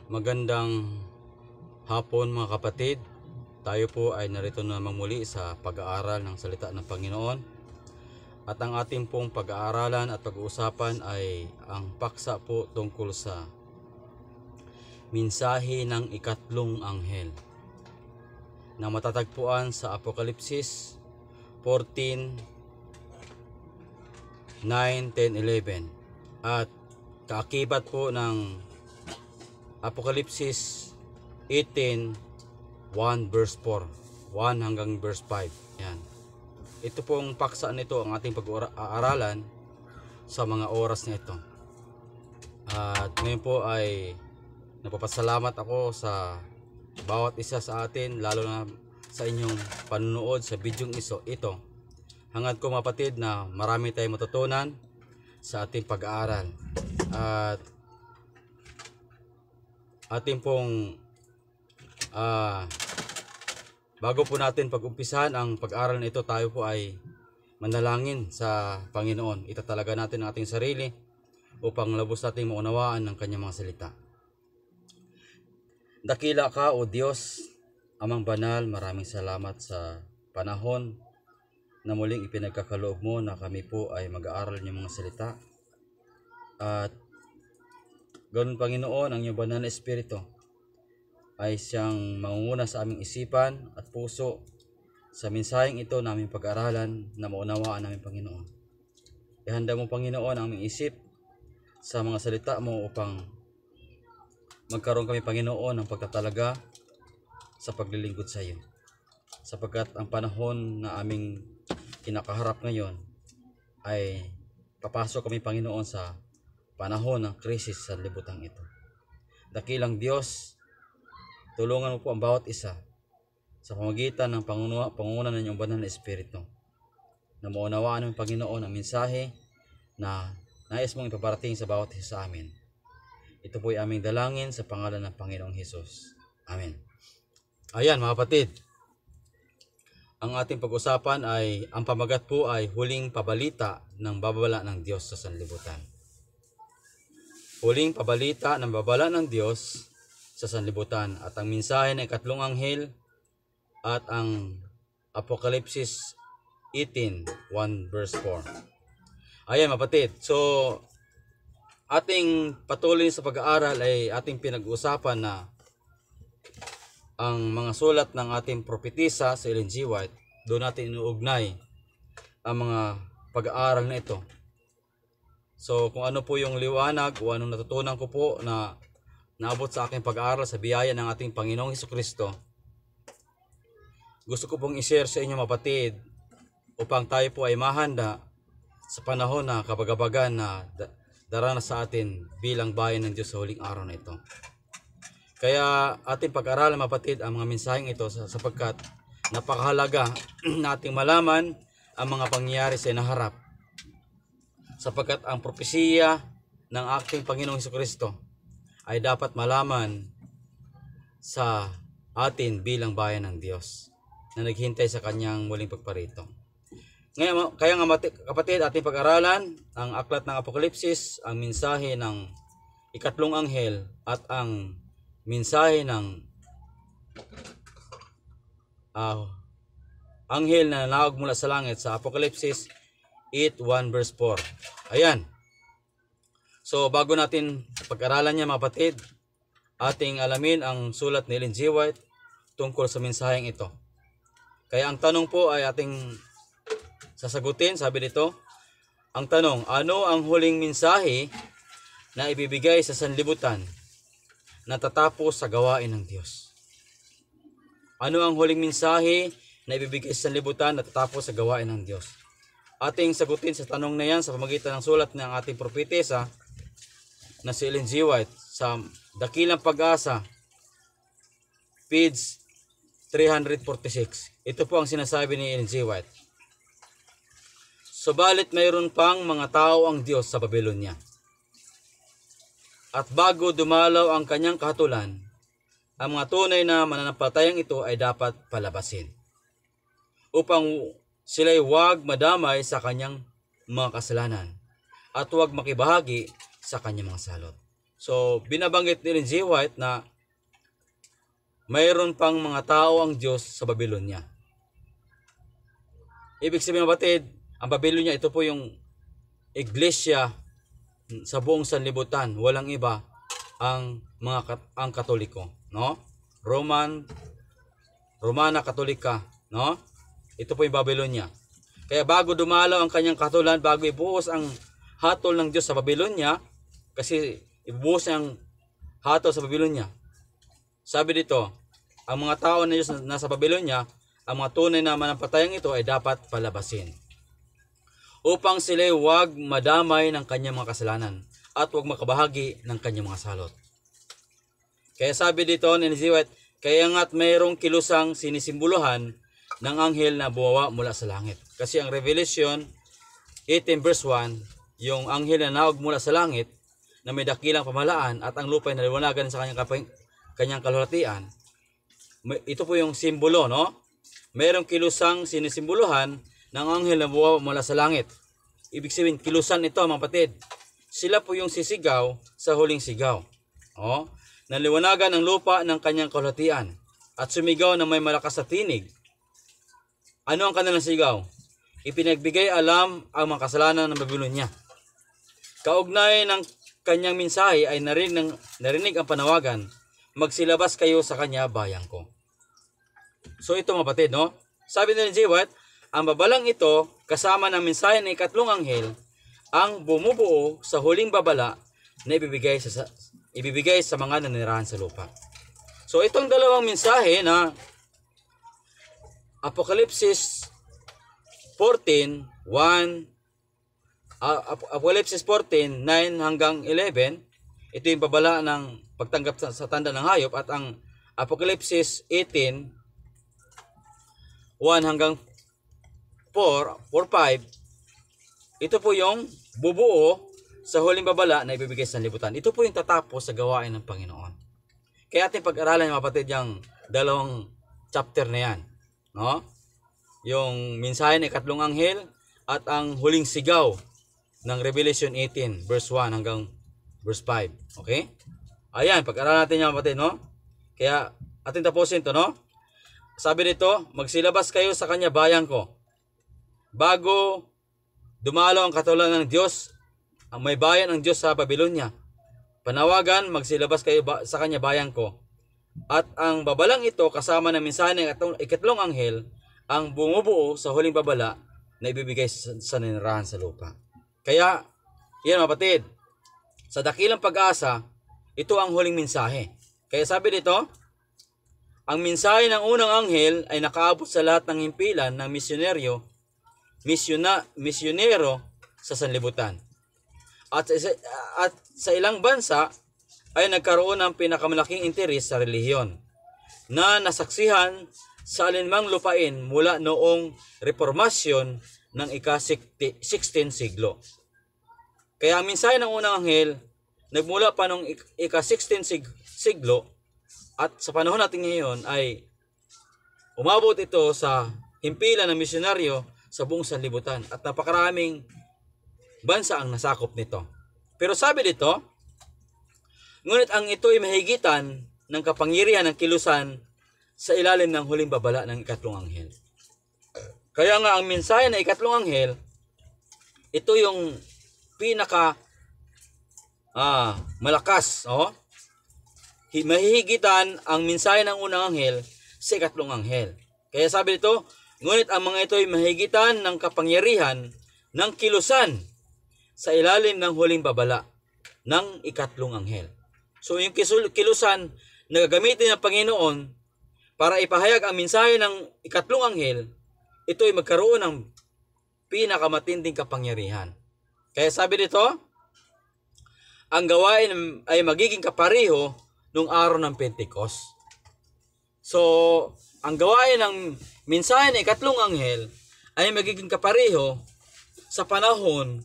Magandang hapon mga kapatid. Tayo po ay narito naman muli sa pag-aaral ng salita ng Panginoon. At ang ating pong pag-aaralan at pag-uusapan ay ang paksa po tungkol sa mensahe ng ikatlong anghel na matatagpuan sa Apokalipsis 14:9, 10, 11 at kaakibat po ng Apokalipsis 18:1 verse 4, 1 hanggang verse 5. Yan. Ito pong paksa nito ang ating pag-aaralan sa mga oras na ito. At ngayon po ay napapasalamat ako sa bawat isa sa atin, lalo na sa inyong panunood sa bidyong ito. Hangad ko mapatid na marami tayong matutunan sa ating pag-aaral. At ating pong bago po natin pag-umpisahan ang pag-aaral na ito, tayo po ay manalangin sa Panginoon. Itatalaga natin ang ating sarili upang labos nating maunawaan ng kanyang mga salita. Dakila ka, O Diyos, Amang Banal, maraming salamat sa panahon na muling ipinagkakaloob mo na kami po ay mag-aaral ng mga salita. At ganoon, Panginoon, ang iyong banal na Espiritu ay siyang mangunguna sa aming isipan at puso sa mensaheng ito na aming pag-aralan na maunawaan namin, Panginoon. Ihanda mo, Panginoon, ang aming isip sa mga salita mo upang magkaroon kami, Panginoon, ng pagtatalaga sa paglilingkod sa iyo. Sapagkat ang panahon na aming kinakaharap ngayon ay papasok kami, Panginoon, sa panahon ng krisis sa libutan ito. Dakilang Diyos, tulungan mo po ang bawat isa sa pamamagitan ng pangunguna ng iyong banal na Espiritu na maunawaan ng Panginoon ang mensahe na nais mong ipaparating sa bawat isa sa amin. Ito po ay aming dalangin sa pangalan ng Panginoong Hesus. Amen. Ayan mga kapatid, ang ating pag-usapan ay, ang pamagat po ay huling pabalita ng babala ng Diyos sa sanlibutan. Huling pabalita ng babala ng Diyos sa sanlibutan, at ang mensahe ng ikatlong anghel at ang Apokalipsis 18:1 verse 4. Ayan mapatid, so ating patuloy sa pag-aaral ay ating pinag-uusapan na ang mga sulat ng ating propetisa sa Ellen G. White. Doon natin inuugnay ang mga pag-aaral na ito. So kung ano po yung liwanag o anong natutunan ko po na naabot sa aking pag-aaral sa biyaya ng ating Panginoong Hesukristo, gusto ko pong i-share sa inyo mapatid upang tayo po ay mahanda sa panahon na kabagabagan na daranas sa atin bilang bayan ng Diyos sa huling araw na ito. Kaya ating pag-aralan mapatid ang mga mensaheng ito sapagkat napakahalaga nating malaman ang mga pangyayari sa inaharap. Sapagkat ang propesiya ng ating Panginoong Hesukristo ay dapat malaman sa atin bilang bayan ng Diyos na naghintay sa kanyang muling pagparito. Ngayon, kaya nga kapatid, ating pag-aralan ang aklat ng Apokalipsis, ang mensahe ng ikatlong anghel at ang mensahe ng anghel na nanawag mula sa langit sa Apokalipsis 8:1 verse 4. Ayan. So bago natin pag-aralan niya mga kapatid, ating alamin ang sulat ni Ellen G. White tungkol sa mensaheng ito. Kaya ang tanong po ay ating sasagutin. Sabi dito, ang tanong, ano ang huling mensahe na ibibigay sa sanlibutan na tatapos sa gawain ng Diyos? Ano ang huling mensahe na ibibigay sa sanlibutan na tatapos sa gawain ng Diyos? Ating sagutin sa tanong na yan sa pamamagitan ng sulat ng ating propetesa na si Ellen G. White sa Dakilang Pag-asa, page 346. Ito po ang sinasabi ni Ellen G. White. Subalit mayroon pang mga tao ang Diyos sa Babylonia. At bago dumalaw ang kanyang kahatulan, ang mga tunay na mananampalatayang ito ay dapat palabasin upang sila'y huwag madamay sa kanyang mga kasalanan at huwag makibahagi sa kanyang mga salot. So, binabanggit ni Ellen G. White na mayroon pang mga tao ang Diyos sa Babylonia. Ibig sabihin kapatid, ang Babylonia, ito po yung iglesia sa buong sanlibutan. Walang iba ang ang Katoliko, no? Romana Katolika, no? Ito po yung Babylonia. Kaya bago dumalaw ang kanyang katulan, bago ibuhos ang hatol ng Diyos sa Babylonia, kasi ibuhos niya ang hatol sa Babylonia. Sabi dito, ang mga tao na Diyos na nasa Babylonia, ang mga tunay na manampalatayang ito ay dapat palabasin, upang sila huwag madamay ng kanyang mga kasalanan at huwag makabahagi ng kanyang mga salot. Kaya sabi dito ni Ellen G. White, kaya nga't mayroong kilusang sinisimboluhan ng anghel na bumawa mula sa langit. Kasi ang Revelation 18 verse 1, yung anghel na naog mula sa langit na may dakilang pamahalaan at ang lupa ay naliwanagan sa kanyang kalulatian. Ito po yung simbolo, no? Mayroong kilusang sinisimboluhan ng anghel na bumawa mula sa langit. Ibig sabihin, kilusan ito mga kapatid. Sila po yung sisigaw sa huling sigaw. Oh, naliwanagan ang lupa ng kanyang kalulatian at sumigaw na may malakas na tinig. Ano ang kanilang sigaw? Ipinagbigay alam ang mga kasalanan ng Babylonia. Kaugnay ng kanyang mensahe ay narinig ang panawagan, magsilabas kayo sa kanya, bayan ko. So ito mga kapatid, no? Sabi ni J. White, ang babalang ito kasama ng mensahe ng ikatlong anghel ang bumubuo sa huling babala na ibibigay sa mga nanirahan sa lupa. So itong dalawang mensahe na Apokalipsis 14:1, Apokalipsis 14:9 hanggang 11, ito yung babala ng pagtanggap sa tanda ng hayop, at ang Apokalipsis 18:1 hanggang 4:5, ito po yung bubuo sa huling babala na ibibigay sa libutan. Ito po yung tatapos sa gawain ng Panginoon. Kaya ating pag-aralan mga kapatid yung dalawang chapter na yan, no? Yung mensahe ng ikatlong anghel at ang huling sigaw ng Revelation 18 verse 1 hanggang verse 5. Okay? Ayan, pag-aralan natin yan mga kapatid, no? Kaya ating tapusin to, no? Sabi nito, magsilabas kayo sa kanya, bayan ko. Bago dumalaw ang katulan ng Diyos, ang may bayan ng Diyos sa Babylonia. Panawagan, magsilabas kayo sa kanya, bayan ko. At ang babalang ito kasama ng mensahe ng ikatlong anghel ang bumubuo sa huling babala na ibibigay sa nanirahan sa lupa. Kaya, yan mga kapatid, sa dakilang pag-asa, ito ang huling mensahe. Kaya sabi dito, ang mensahe ng unang anghel ay nakaabot sa lahat ng himpilan ng misyonero sa sanlibutan. At sa ilang bansa ay nagkaroon ng pinakamalaking interes sa relihiyon na nasaksihan sa alinmang lupain mula noong reformasyon ng ika-16 siglo. Kaya ang mensahe ng unang anghel nagmula pa noong ika-16 siglo at sa panahon natin ngayon ay umabot ito sa himpilan ng misyonaryo sa buong sanlibutan at napakaraming bansa ang nasakop nito. Pero sabi dito, ngunit ang ito ay mahigitan ng kapangyarihan ng kilusan sa ilalim ng huling babala ng ikatlong anghel. Kaya nga ang mensahe ng ikatlong anghel, ito yung pinaka malakas. Mahihigitan ang mensahe ng unang anghel sa ikatlong anghel. Kaya sabi dito, ngunit ang mga ito ay mahigitan ng kapangyarihan ng kilusan sa ilalim ng huling babala ng ikatlong anghel. So yung kilusan na gagamitin ng Panginoon para ipahayag ang mensahe ng ikatlong anghel, ito ay magkaroon ng pinakamatinding kapangyarihan. Kaya sabi dito, ang gawain ay magiging kapareho nung araw ng Pentecost. So, ang gawain ng mensahe ng ikatlong anghel ay magiging kapareho sa panahon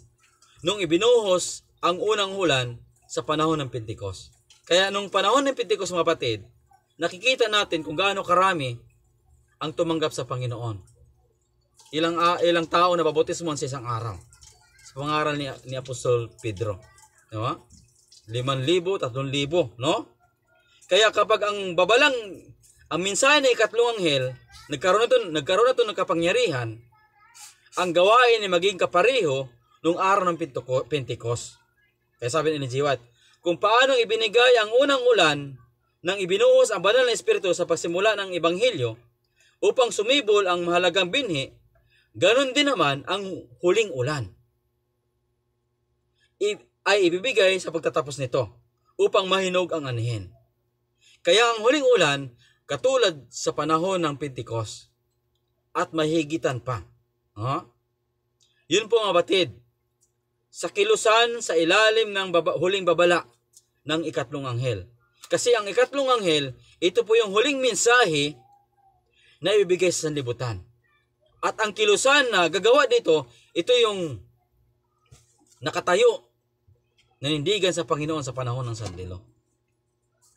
nung ibinuhos ang unang ulan sa panahon ng Pentecost. Kaya nung panahon ng Pentecost mga kapatid, nakikita natin kung gaano karami ang tumanggap sa Panginoon. Ilang tao na babautismohan sa isang araw. Sa pangaral ni Apostol Pedro. Diba? 5,000, 3,000, no? Kaya kapag ang mensahe ng ikatlong anghel, nagkaroon na ito ng kapangyarihan, ang gawain ay maging kapareho nung araw ng Pentecost. Kaya sabi ni G. Watt, kung paano ibinigay ang unang ulan nang ibinuhos ang banal na Espiritu sa pagsimula ng Ebanghelyo upang sumibol ang mahalagang binhi, ganon din naman ang huling ulan ay ibibigay sa pagtatapos nito upang mahinog ang anihin. Kaya ang huling ulan katulad sa panahon ng Pentecost at mahigitan pa. Yun po mga batid, sa kilusan sa ilalim ng huling babala ng ikatlong anghel. Kasi ang ikatlong anghel, ito po yung huling mensahe na ibibigay sa sanlibutan. At ang kilusan na gagawa dito, ito yung nakatayo, nanindigan sa Panginoon sa panahon ng sandilo.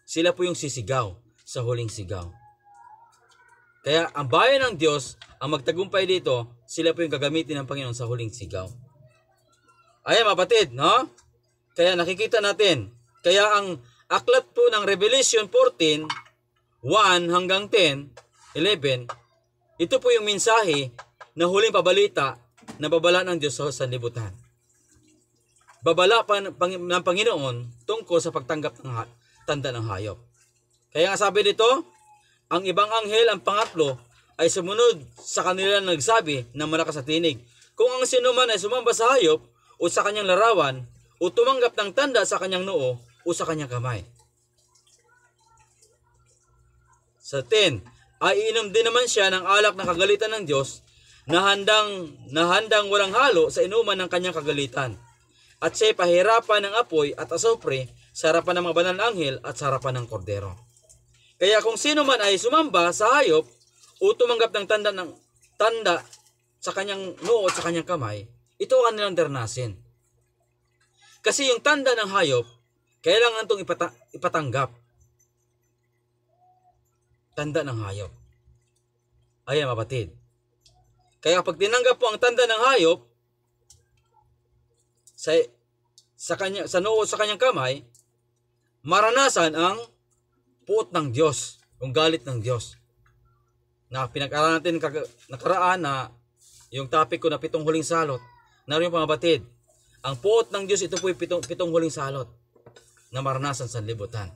Sila po yung sisigaw sa huling sigaw. Kaya ang bayan ng Diyos, ang magtagumpay dito, sila po yung gagamitin ng Panginoon sa huling sigaw. Ayan mga batid, no? Kaya nakikita natin, kaya ang aklat po ng Revelation 14, 1 hanggang 10, 11, ito po yung mensahe na huling pabalita na babala ng Diyos sa sanlibutan. Babala pa ng Panginoon tungkol sa pagtanggap ng tanda ng hayop. Kaya nga sabi dito, ang ibang anghel, ang pangatlo, ay sumunod sa kanila nagsabi ng malakas na tinig, kung ang sinuman ay sumamba sa hayop o sa kanyang larawan o tumanggap ng tanda sa kanyang noo o sa kanyang kamay. Sa 10, ay iinom din naman siya ng alak ng kagalitan ng Diyos na handang walang halo sa inuman ng kanyang kagalitan. At siya'y pahirapan ng apoy at asopre sa harapan ng mga banal na anghel at sa harapan ng kordero. Kaya kung sino man ay sumamba sa hayop o tumanggap ng tanda sa kanyang noo at sa kanyang kamay, ito ang kanilang dernasin. Kasi yung tanda ng hayop, kailangan itong ipatanggap. Tanda ng hayop. Ayan mabatid. Kaya kapag tinanggap po ang tanda ng hayop, sa noo sa kanyang kamay, maranasan ang puot ng Diyos, yung galit ng Diyos. Na pinag-aralan natin nakaraan na yung topic ko na 7 huling salot. Naroon yung mga batid. Ang puot ng Diyos, ito po yung 7 huling salot na maranasan sa libutan.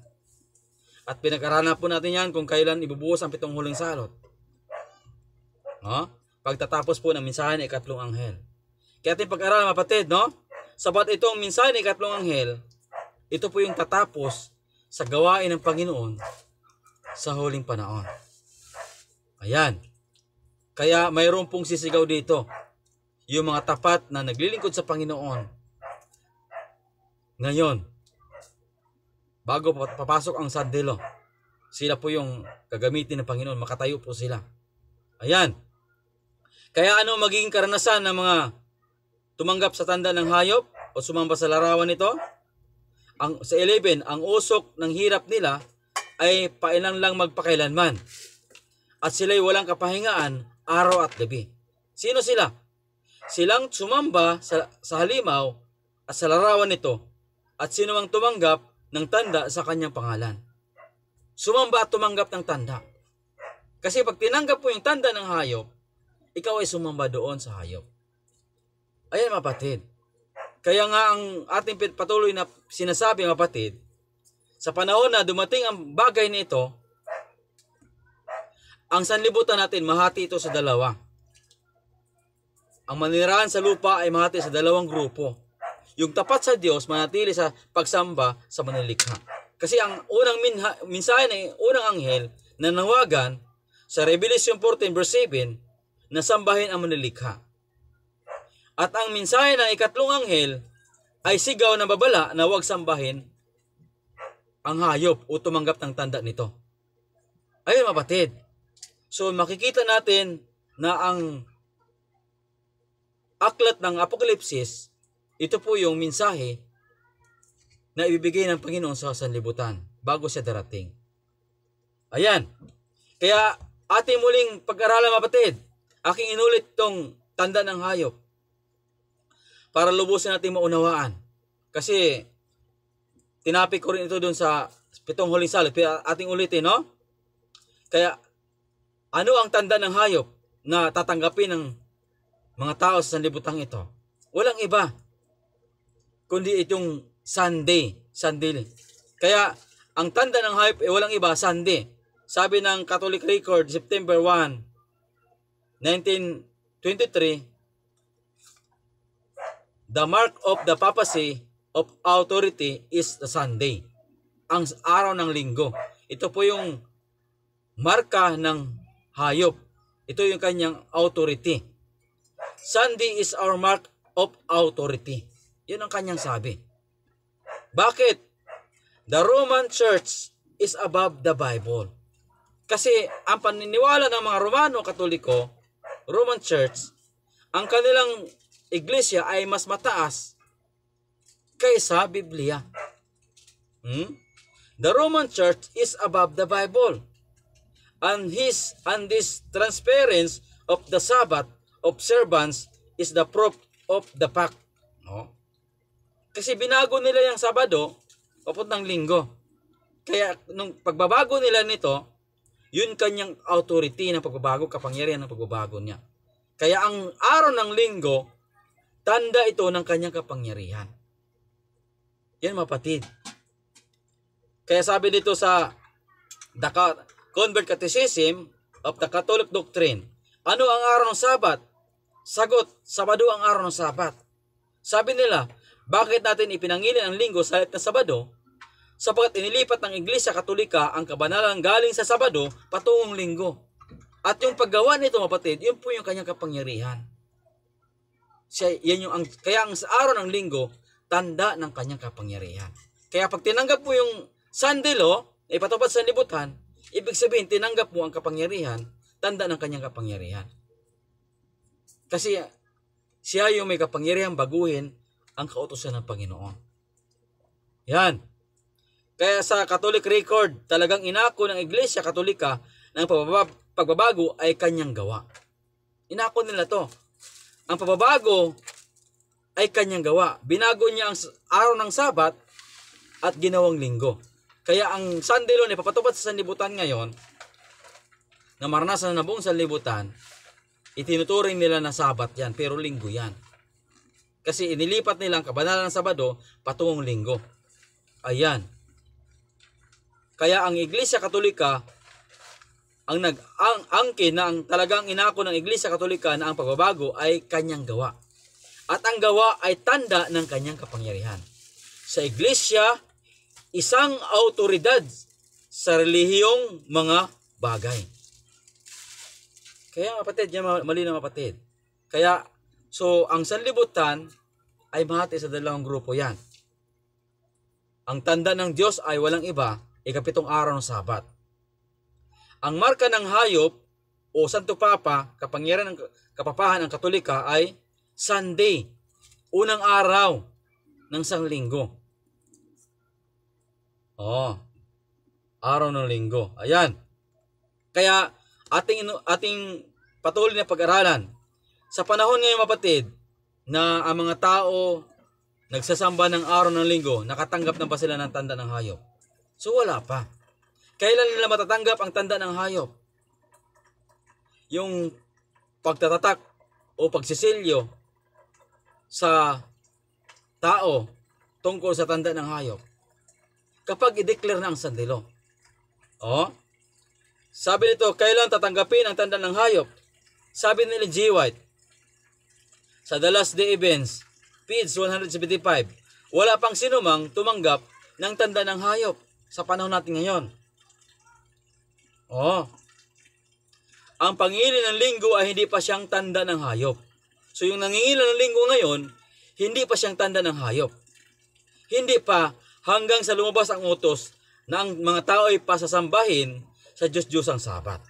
At pinag-aralan po natin yan kung kailan ibubuhos ang 7 huling salot. Pagtatapos po ng mensahe ng ikatlong anghel. Kaya ating pag-aralan mga batid, no? Sabat itong mensahe ng ikatlong anghel, ito po yung tatapos sa gawain ng Panginoon sa huling panahon. Ayan. Kaya mayroon pong sisigaw dito. Yung mga tapat na naglilingkod sa Panginoon. Ngayon, bago papasok ang sandilo, sila po yung gagamitin ng Panginoon. Makatayo po sila. Ayan. Kaya ano magiging karanasan ng mga tumanggap sa tanda ng hayop o sumamba sa larawan nito? Sa 11, ang usok ng hirap nila ay pailan lang magpakailanman. At sila'y walang kapahingaan araw at gabi. Sino sila? Silang sumamba sa halimaw at sa larawan nito at sino mang tumanggap ng tanda sa kanyang pangalan. Sumamba at tumanggap ng tanda. Kasi pag tinanggap po yung tanda ng hayop, ikaw ay sumamba doon sa hayop. Ayan mga kapatid. Kaya nga ang ating patuloy na sinasabi mga kapatid, sa panahon na dumating ang bagay nito, ang sanlibutan natin mahati ito sa dalawa. Ang maninirahan sa lupa ay mahati sa 2 grupo. Yung tapat sa Diyos manatili sa pagsamba sa manilikha. Kasi ang unang mensahe ng unang anghel na nawagan sa Revelation 14 verse 7 na sambahin ang manilikha. At ang mensahe ng ikatlong anghel ay sigaw na babala na huwag sambahin ang hayop o tumanggap ng tanda nito. Ayun mga batid. So makikita natin na ang aklat ng Apokalipsis, ito po yung mensahe na ibibigay ng Panginoon sa sanlibutan bago siya darating. Ayan. Kaya ating muling pag-aralan mga batid, aking inulit itong tanda ng hayop para lubusin natin maunawaan. Kasi tinapik ko rin ito doon sa 7 huling salot. Pero ating ulitin, no? Kaya, ano ang tanda ng hayop na tatanggapin ng mga tao sa sanlibutan ito? Walang iba, kundi itong Sunday. Kaya, ang tanda ng hayop ay walang iba, Sunday. Sabi ng Catholic Record, September 1, 1923, the mark of the papacy of authority is the Sunday. Ang araw ng linggo. Ito po yung marka ng hayop. Ito yung kanyang authority. Sunday is our mark of authority. Yun ang kanyang sabi. Bakit? The Roman Church is above the Bible. Kasi ang paniniwala ng mga Romano Katoliko, Roman Church, ang kanilang iglesia ay mas mataas kaysa Biblia. The Roman Church is above the Bible. And this transference of the Sabbath observance is the proof of the fact. No? Kasi binago nila yung Sabado papuntang Linggo. Kaya nung pagbabago nila nito, yun kanyang authority ng pagbabago, kapangyarihan ng pagbabago niya. Kaya ang araw ng Linggo, tanda ito ng kanyang kapangyarihan. Yan mapatid. Kaya sabi dito sa The Convert Catechism of the Catholic Doctrine, ano ang araw ng Sabat? Sagot, Sabado ang araw ng Sabat. Sabi nila, bakit natin ipinangilin ang Linggo sa halip na Sabado? Sapagkat inilipat ng Iglesia Katolika ang kabanalan galing sa Sabado patungong Linggo. At yung paggawa nito, mapatid, yun po yung kanyang kapangyarihan. Kaya ang araw ng Linggo, tanda ng kanyang kapangyarihan. Kaya pag tinanggap mo yung Sunday law, ipatupad sa libutan, ibig sabihin, tinanggap mo ang kapangyarihan, tanda ng kanyang kapangyarihan. Kasi siya yung may kapangyarihan baguhin ang kautusan ng Panginoon. Yan. Kaya sa Catholic Record, talagang inako ng Iglesia Katolika ng pagbabago ay kanyang gawa. Inako nila to. Ang pagbabago ay kanyang gawa. Binago niya ang araw ng Sabat at ginawang Linggo. Kaya ang Sunday law na ipapatupad sa sanlibutan ngayon, na maranasan na buong sanlibutan, itinuturing nila na Sabat yan, pero Linggo yan. Kasi inilipat nila ang kabanalan ng Sabado patungong Linggo. Ayan. Kaya ang Iglesia Katolika, ang angkin na ang talagang inako ng Iglesia Katolika na ang pagbabago ay kanyang gawa. At ang gawa ay tanda ng kanyang kapangyarihan. Sa Iglesia, isang autoridad sa relihiyong mga bagay. Kaya kapatid, yan mali na kapatid. Kaya, ang sanlibutan ay mahati sa dalawang grupo yan. Ang tanda ng Diyos ay walang iba, ikapitong araw ng Sabat. Ang marka ng hayop o Santo Papa, kapangyarihan ng kapapahan ng Katolika ay Sunday, unang araw ng sanglinggo. Araw ng linggo. Ayan. Kaya ating patuloy na pag-aralan. Sa panahon ngayon, mapatid, na ang mga tao nagsasamba ng araw ng linggo, nakatanggap na ba sila ng tanda ng hayop? So wala pa. Kailan nila matatanggap ang tanda ng hayop? Yung pagtatatak o pagsisilyo sa tao tungkol sa tanda ng hayop. Kapag i-declare na ang Sunday law. Sabi nito, kailan tatanggapin ang tanda ng hayop? Sabi ni G. White, sa The Last Day Events, page 175, wala pang sinumang tumanggap ng tanda ng hayop sa panahon natin ngayon. Ang pangingilin ng linggo ay hindi pa siyang tanda ng hayop. So yung nangingilan ng linggo ngayon, hindi pa siyang tanda ng hayop. Hindi pa hanggang sa lumabas ang utos na ang mga tao ay pasasambahin sa Diyos-Diyosang Sabat.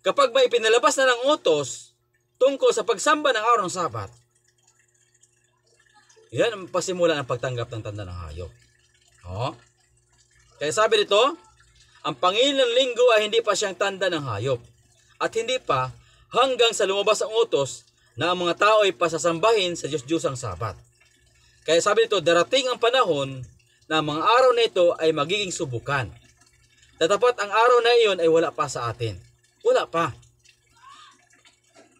Kapag may pinalabas na ng utos tungkol sa pagsamba ng araw ng Sabat, yan ang pasimula ng pagtanggap ng tanda ng hayop. Kaya sabi dito, ang pangingilin ng linggo ay hindi pa siyang tanda ng hayop. At hindi pa hanggang sa lumabas ang utos na ang mga tao ay pasasambahin sa Diyos-Diyosang Sabat. Kaya sabi dito, darating ang panahon na mga araw na ito ay magiging subukan. Tatapat ang araw na iyon ay wala pa sa atin. Wala pa.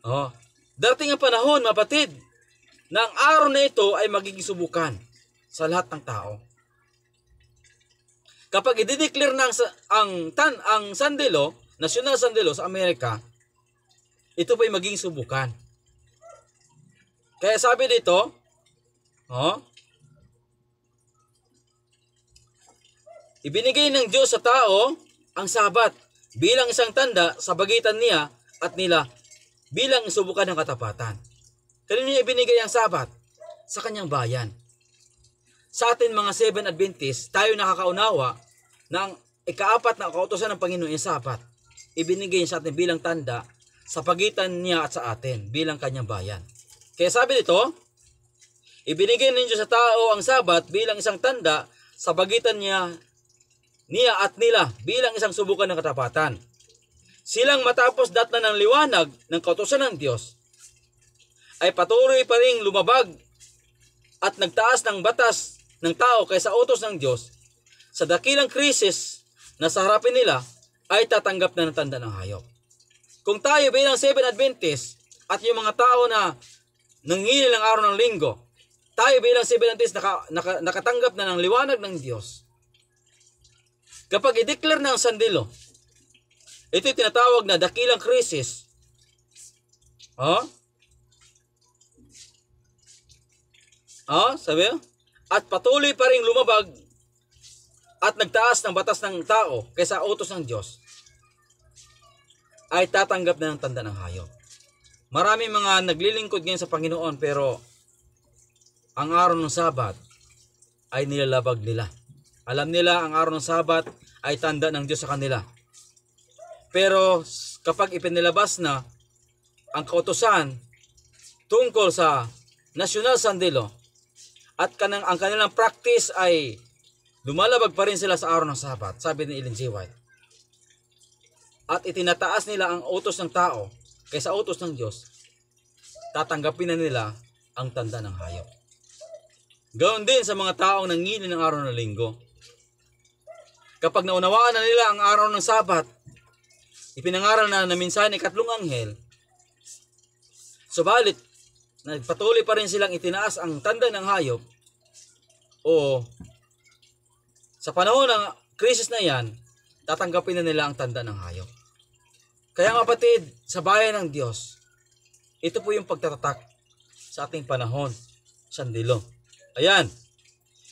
Oh, darating ang panahon, mapatid, na ang araw na ito ay magiging subukan sa lahat ng tao. Kapag i-declare na ang Sunday Law, National Sunday Law sa Amerika, ito pa ay magiging subukan. Kaya sabi dito, ibinigay ng Diyos sa tao ang Sabat bilang isang tanda sa pagitan niya at nila bilang subukan ng katapatan. Kanino niya ibinigay ang Sabat? Sa kanyang bayan. Sa atin mga Seven Adventists, tayo nakakaunawa na ang ikaapat na kautusan ng Panginoon ay Sabat. Ibinigay sa atin bilang tanda sa pagitan niya at sa atin bilang kanyang bayan. Kaya sabi dito, ibinigay ninyo sa tao ang Sabat bilang isang tanda sa pagitan niya at nila bilang isang subukan ng katapatan. Silang matapos datnan ng liwanag ng kautusan ng Diyos, ay patuloy pa ring lumabag at nagtaas ng batas ng tao kaysa utos ng Diyos. Sa dakilang krisis na sa harapin nila ay tatanggap na ng tanda ng hayop. Kung tayo bilang Seven Adventists at yung mga tao na nangingilil ng araw ng linggo, tayo bilang Seven Adventists nakatanggap na ng liwanag ng Diyos. Kapag i-declare ng Sunday Law, ito'y tinatawag na dakilang krisis. Sabi? At patuloy pa rin lumabag at nagtaas ng batas ng tao kaysa utos ng Diyos, ay tatanggap na ng tanda ng hayop. Maraming mga naglilingkod ngayon sa Panginoon pero ang araw ng Sabat ay nilalabag nila. Alam nila ang araw ng Sabat ay tanda ng Diyos sa kanila. Pero kapag ipinilabas na ang kautusan tungkol sa National Sunday Law at ang kanilang practice ay lumalabag pa rin sila sa araw ng Sabat, sabi ni Ellen G. White. At itinataas nila ang utos ng tao kaysa utos ng Diyos, tatanggapin na nila ang tanda ng hayop. Gawin din sa mga taong nangingilil ng araw ng linggo. Kapag naunawaan na nila ang araw ng Sabat, ipinangaral na minsan ikatlong anghel, subalit nagpatuloy pa rin silang itinaas ang tanda ng hayop, o sa panahon ng krisis na yan, tatanggapin na nila ang tanda ng hayop. Kaya nga kapatid, sa bayan ng Diyos, ito po yung pagtatatak sa ating panahon, Sunday Law. Ayan.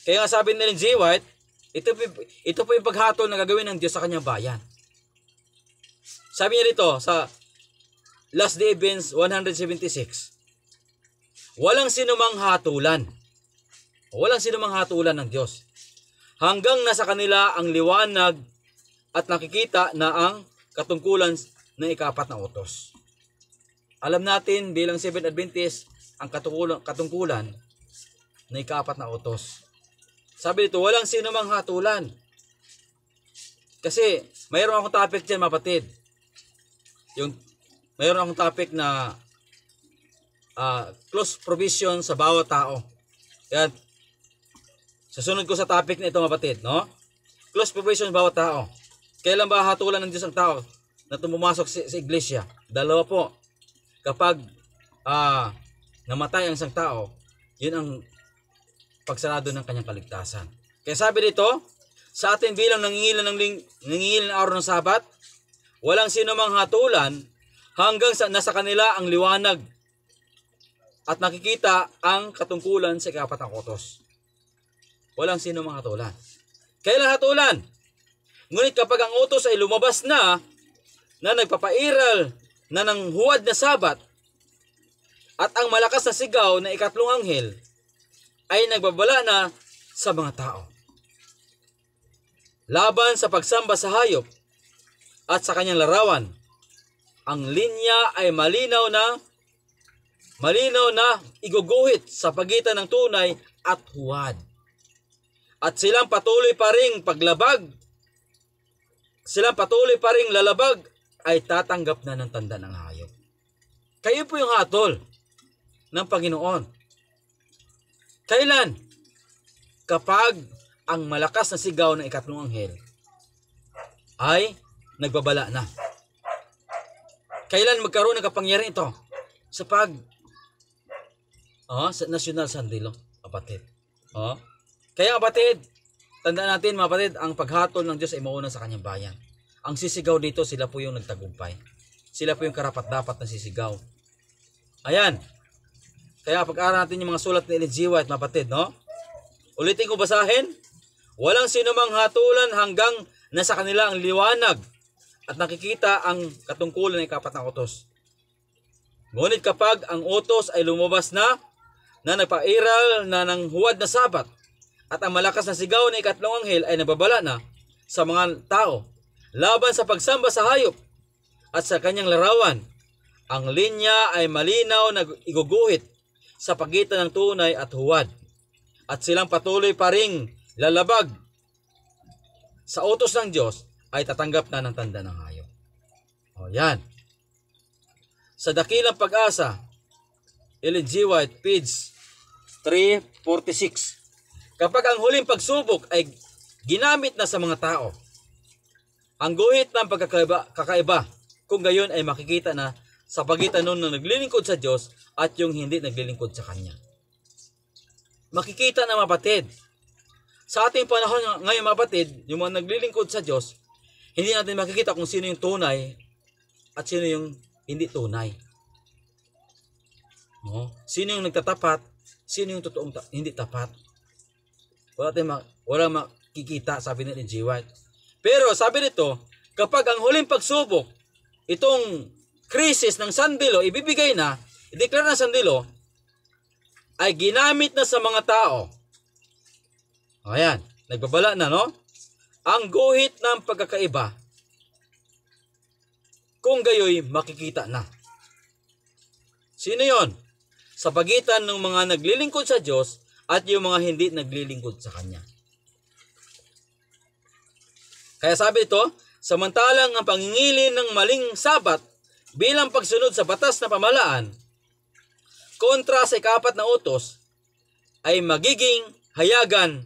Kaya nga sabi ni G. White, ito po yung paghatol na gagawin ng Diyos sa kanyang bayan. Sabi niya dito sa Last Day Events 176, walang sinumang hatulan. Walang sinumang hatulan ng Diyos. Hanggang nasa kanila ang liwanag at nakikita na ang katungkulan ng ikapat na utos. Alam natin bilang Seventh Adventist ang katungkulan ng ikapat na utos. Sabi dito, walang sinumang hatulan. Kasi mayroon akong topic dyan, mapatid. Mayroon akong topic na close provision sa bawat tao. Yan. Sasunod ko sa topic na ito, mapatid, no? Close provision sa bawat tao. Kailan ba hatulan ng Diyos ang tao na pumasok sa iglesia? Dalawa po. Kapag namatay ang isang tao, yun ang pagsarado ng kanyang kaligtasan. Kaya sabi dito, sa atin bilang nangingilin ng araw ng Sabat, walang sinumang hatulan hanggang nasa kanila ang liwanag at nakikita ang katungkulan sa ikapat na utos. Walang sinumang hatulan. Kailan hatulan? Ngunit kapag ang utos ay lumabas na nagpapairal na ng huwad na Sabat at ang malakas na sigaw na ikatlong anghel ay nagbabala na sa mga tao laban sa pagsamba sa hayop at sa kanyang larawan. Ang linya ay malinaw na iguguhit sa pagitan ng tunay at huwad. At silang patuloy pa ring lalabag ay tatanggap na ng tanda ng hayop. Kayo po yung hatol ng Panginoon. Kailan? Kapag ang malakas na sigaw ng ikatlong anghel ay nagbabala na. Kailan magkaroon ng kapangyarihan ito? Sa sa national sandilo, kapatid. Kaya kapatid, tandaan natin mga kapatid, ang paghatol ng Diyos ay mauna sa kanyang bayan. Ang sisigaw dito, sila po yung nagtagumpay. Sila po yung karapat-dapat na sisigaw. Ayan. Kaya pag-aaral natin yung mga sulat ni Ellen G. White, mga kapatid, no? Ulitin ko basahin. Walang sinumang hatulan hanggang nasa kanila ang liwanag at nakikita ang katungkulan ng ikapat na utos. Ngunit kapag ang utos ay lumabas na nagpairal na ng huwad na sabat at ang malakas na sigaw ng ikatlong anghel ay nababala na sa mga tao laban sa pagsamba sa hayop at sa kanyang larawan, ang linya ay malinaw na iguguhit sa pagitan ng tunay at huwad at silang patuloy pa ring lalabag sa utos ng Diyos ay tatanggap na ng tanda ng hayop. Yan. Sa Dakilang Pag-asa, Ellen G. White, page 346. Kapag ang huling pagsubok ay ginamit na sa mga tao, ang guhit ng kakaiba, kung gayon ay makikita na sa pagitan nun na naglilingkod sa Diyos at yung hindi naglilingkod sa Kanya. Makikita na, mapatid. Sa ating panahon ngayon, mapatid, yung mga naglilingkod sa Diyos, hindi natin makikita kung sino yung tunay at sino yung hindi tunay. Sino yung nagtatapat, sino yung totoong hindi tapat. Wala makikita, sabi ni G. White. Pero sabi nito, kapag ang huling pagsubok, itong krisis ng sandilo, ibibigay na, i-declare na sandilo, ay ginamit na sa mga tao. Ayan, nagbabala na, no? Ang guhit ng pagkakaiba, kung gayoy makikita na. Sino yon? Sa pagitan ng mga naglilingkod sa Diyos at yung mga hindi naglilingkod sa Kanya. Kaya sabi ito, samantalang ang pangingilin ng maling sabat bilang pagsunod sa batas na pamalaan kontra sa ikapat na utos ay magiging hayagang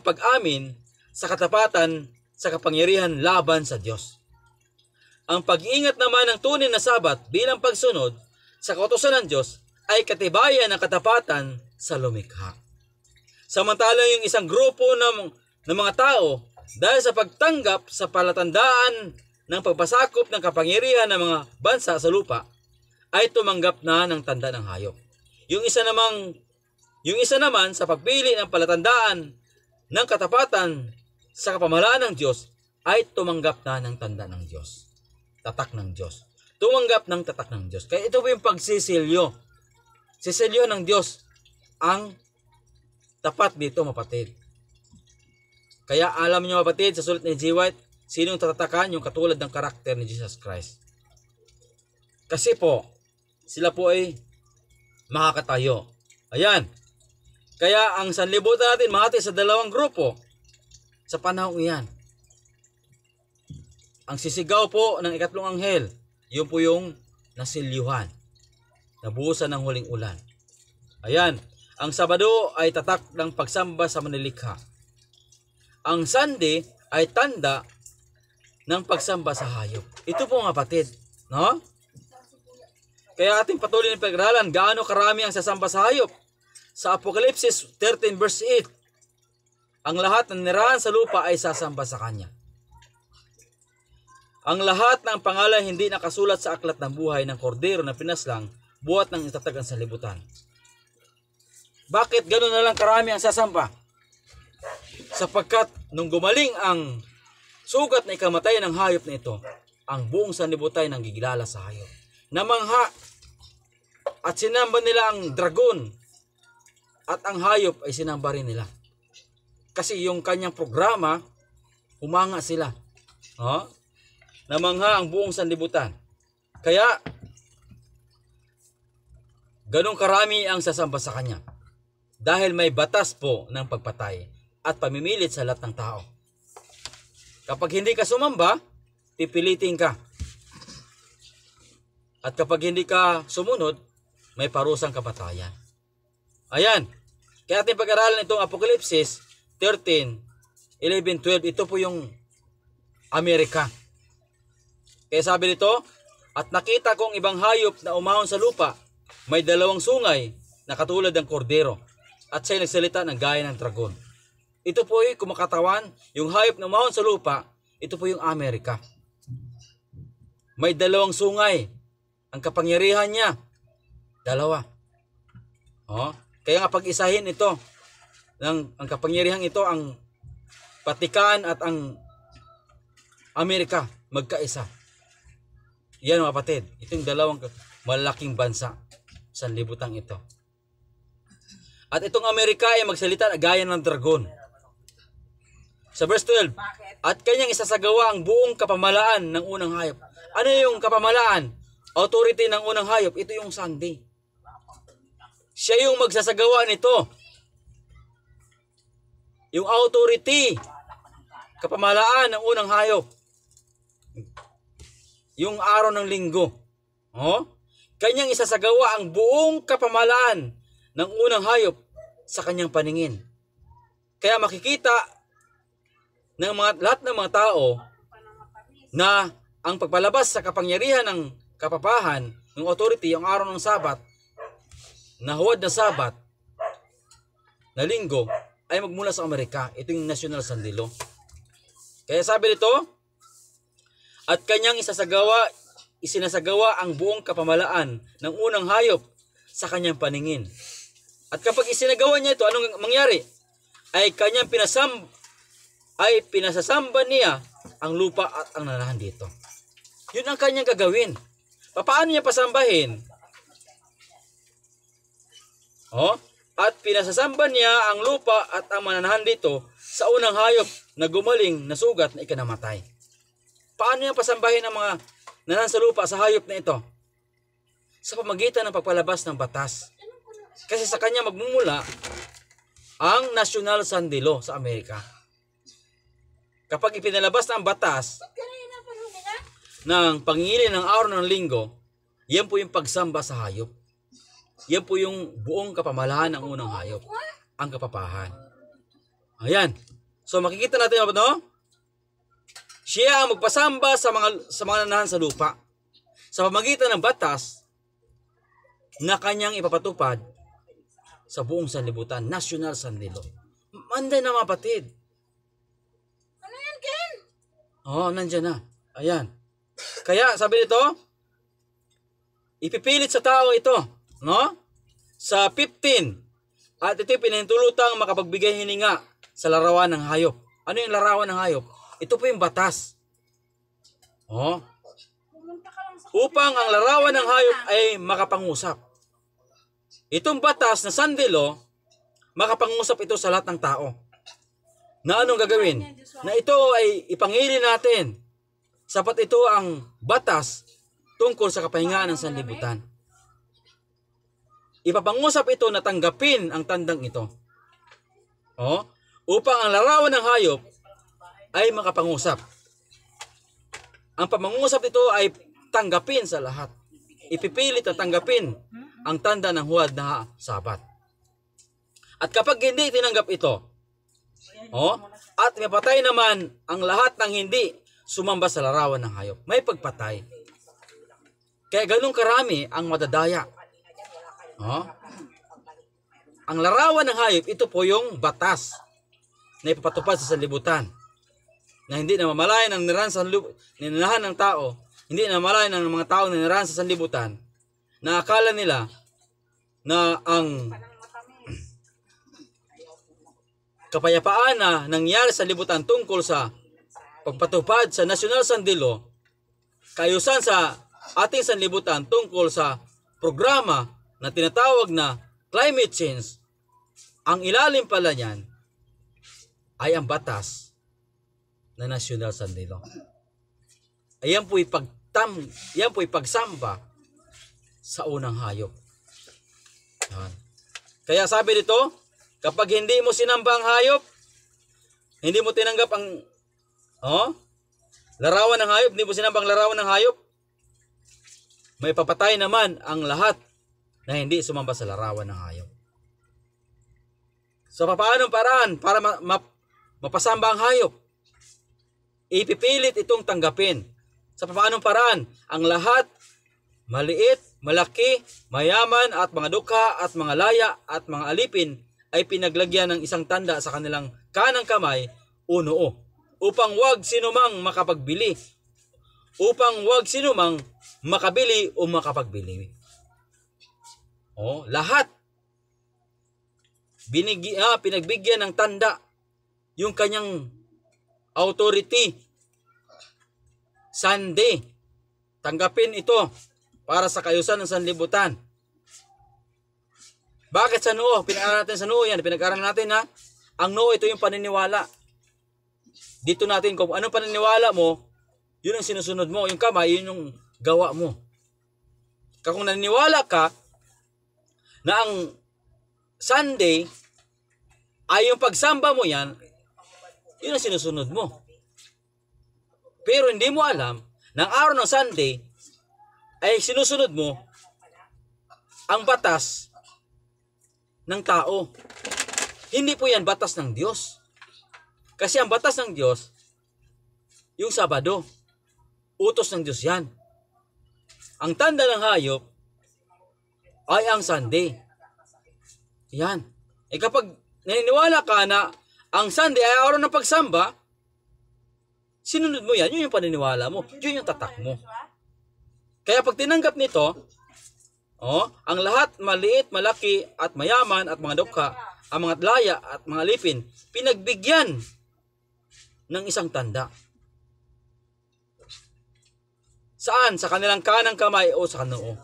pag-amin sa katapatan sa kapangyarihan laban sa Diyos. Ang pag-iingat naman ng tunay na sabat bilang pagsunod sa kautusan ng Diyos ay katibayan ng katapatan sa lumikha. Samantalang yung isang grupo ng mga tao dahil sa pagtanggap sa palatandaan ng pagpasakop ng kapangyarihan ng mga bansa sa lupa ay tumanggap na ng tanda ng hayop. Yung isa naman sa pagpili ng palatandaan ng katapatan sa kapamahalaan ng Diyos ay tumanggap na ng tanda ng Diyos. Tatak ng Diyos. Tumanggap ng tatak ng Diyos. Kaya ito po yung pagsisilyo. Sisilyo ng Diyos ang tapat dito, mapatid. Kaya alam niyo, mapatid, sa sulat ni G. White, sinong tatatakan yung katulad ng karakter ni Jesus Christ. Kasi po, sila po ay makakatayo. Ayan. Kaya ang sanlibutan natin mahati sa dalawang grupo sa panahong iyan. Ang sisigaw po ng ikatlong anghel, yun po yung nasilyuhan, nabuhusan ng huling ulan. Ayan. Ang Sabado ay tatak ng pagsamba sa manilikha. Ang Sunday ay tanda ng pagsamba sa hayop. Ito po, mga kapatid, no? Kaya ating patuloy na pag-aralan gaano karami ang sasamba sa hayop. Sa Apokalipsis 13 verse 8, ang lahat ng nirahan sa lupa ay sasamba sa Kanya. Ang lahat ng pangalan hindi nakasulat sa aklat ng buhay ng kordero na pinaslang buhat ng itatag ang sanlibutan. Bakit gano'n na lang karami ang sasamba? Sapagkat nung gumaling ang sugat na ikamatay ng hayop na ito, ang buong sanlibutan nang gigilala sa hayop. Namangha at sinamba nila ang dragon at ang hayop ay sinamba rin nila. Kasi yung kanyang programa, humanga sila. Namangha ang buong sanlibutan. Kaya, ganong karami ang sasamba sa Kanya. Dahil may batas po ng pagpatay at pamimilit sa lahat ng tao. Kapag hindi ka sumamba, pipilitin ka. At kapag hindi ka sumunod, may parusang kapatayan. Ayan. Kaya ating pag-aralan itong Apokalipsis 13, 11, 12. Ito po yung Amerika. Kaya sabi nito, at nakita kong ibang hayop na umahon sa lupa, may dalawang sungay na katulad ng kordero, at siya'y nagsalita ng gaya ng dragon. Ito po yung kumakatawan, yung hayop na umahon sa lupa, ito po yung Amerika. May dalawang sungay. Ang kapangyarihan niya, dalawa. Kaya nga pag-isahin ito, ang kapangyarihan ito, ang Vatican at ang Amerika, magkaisa. Yan mga kapatid, itong dalawang malaking bansa, sanlibutan ito. At itong Amerika ay magsalita na gaya ng dragon. Sa verse 12, at kanyang isasagawa ang buong kapamalaan ng unang hayop. Ano yung kapamalaan? Authority ng unang hayop, ito yung Sunday. Siya yung magsasagawa nito. Yung authority, kapamalaan ng unang hayop. Yung araw ng linggo. Kanyang isasagawa ang buong kapamalaan ng unang hayop sa kanyang paningin. Kaya makikita ng lahat ng mga tao na ang pagpalabas sa kapangyarihan ng kapapahan, ng authority, yung araw ng Sabat, na huwad na Sabat, na linggo, ay magmula sa Amerika. Ito yung National Sunday Law. Kaya sabi nito, at kanyang isinasagawa ang buong kapamalaan ng unang hayop sa kanyang paningin. At kapag isinagawa niya ito, anong mangyari? Ay kanyang pinasasamba niya ang lupa at ang nanahan dito. Yun ang kanyang gagawin. Paano niya pasambahin? At pinasasamba niya ang lupa at ang mananahan dito sa unang hayop na gumaling na sugat na ikinamatay. Paano niya pasambahin ang mga nanahan sa lupa sa hayop na ito? Sa pamagitan ng pagpalabas ng batas. Kasi sa kanya magmumula ang National Sunday Law sa Amerika. Kapag ipinalabas na ang batas ng pangingili ng araw ng linggo, yan po yung pagsamba sa hayop. Yan po yung buong kapamalaan ng unang hayop, ang kapapahan. Ayan. So makikita natin, siya ang magpasamba sa mga nanahan sa lupa sa pamagitan ng batas na kanyang ipapatupad sa buong sanlibutan, National Sunday Law. Manday na mga kapatid. Ano yan, Ken? Nandyan na. Ayan. Kaya sabi nito, ipipilit sa tao ito, sa 15, at ito pinahintulutang makapagbigay hininga sa larawan ng hayop. Ano yung larawan ng hayop? Ito po yung batas. Upang ang larawan ng hayop ay makapangusap. Itong batas na Sunday Law, makapangusap ito sa lahat ng tao. Na anong gagawin? Na ito ay ipangili natin. Sapat ito ang batas tungkol sa kapahingaan ng sanlibutan. Ipapangusap ito na tanggapin ang tandang ito. Upang ang larawan ng hayop ay makapangusap. Ang pamangusap ito ay tanggapin sa lahat. Ipipilit na tanggapin ang tanda ng huwad na Sabat. At kapag hindi tinanggap ito, at mapatay naman ang lahat ng hindi sumamba sa larawan ng hayop, may pagpatay. Kaya ganun karami ang madadaya. Ang larawan ng hayop, ito po yung batas na ipapatupad sa sanlibutan. Na hindi na mamalayan ng ninahan ng tao, hindi na mamalayan ng mga tao na nirahan sa sanlibutan, na akala nila na ang kapayapaan na nangyari sa libutan tungkol sa pagpatupad sa National Sunday Law, kaayusan sa ating sanlibutan tungkol sa programa na tinatawag na climate change, ang ilalim pala niyan ay ang batas na National Sunday Law. Ayan po'y pagsamba sa unang hayop. Kaya sabi dito, kapag hindi mo sinamba ang hayop, hindi mo tinanggap ang larawan ng hayop, hindi mo sinamba ang larawan ng hayop, may papatay naman ang lahat na hindi sumamba sa larawan ng hayop. Sa papaanong paraan para mapasamba ang hayop? Ipipilit itong tanggapin. Sa papaanong paraan? Ang lahat, maliit, malaki, mayaman at mga dukha at mga laya at mga alipin ay pinaglagyan ng isang tanda sa kanilang kanang kamay o noo, upang wag sinumang makapagbili, upang wag sinumang makabili o makapagbili. Lahat pinagbigyan ng tanda yung kanyang authority. Sunday, tanggapin ito para sa kayusan ng sanlibutan. Bakit sa noo? Pinag-aralan natin sa noo yan. Pinag-aralan natin na ang noo, ito yung paniniwala. Dito natin kung anong paniniwala mo, yun ang sinusunod mo. Yung kamay, yun yung gawa mo. Kung naniniwala ka na ang Sunday ay yung pagsamba mo yan, yun ang sinusunod mo. Pero hindi mo alam na ang araw ng Sunday ay sinusunod mo ang batas ng tao. Hindi po yan batas ng Diyos. Kasi ang batas ng Diyos, yung Sabado, utos ng Diyos yan. Ang tanda ng hayop ay ang Sunday. Yan. Kapag naniniwala ka na ang Sunday ay araw ng pagsamba, sinunod mo yan, yun yung paniniwala mo, yun yung tatak mo. Kaya pag tinanggap nito, ang lahat, maliit, malaki, at mayaman, at mga dukha, ang mga laya, at mga lipin, pinagbigyan ng isang tanda. Saan? Sa kanilang kanang kamay o sa kanoo.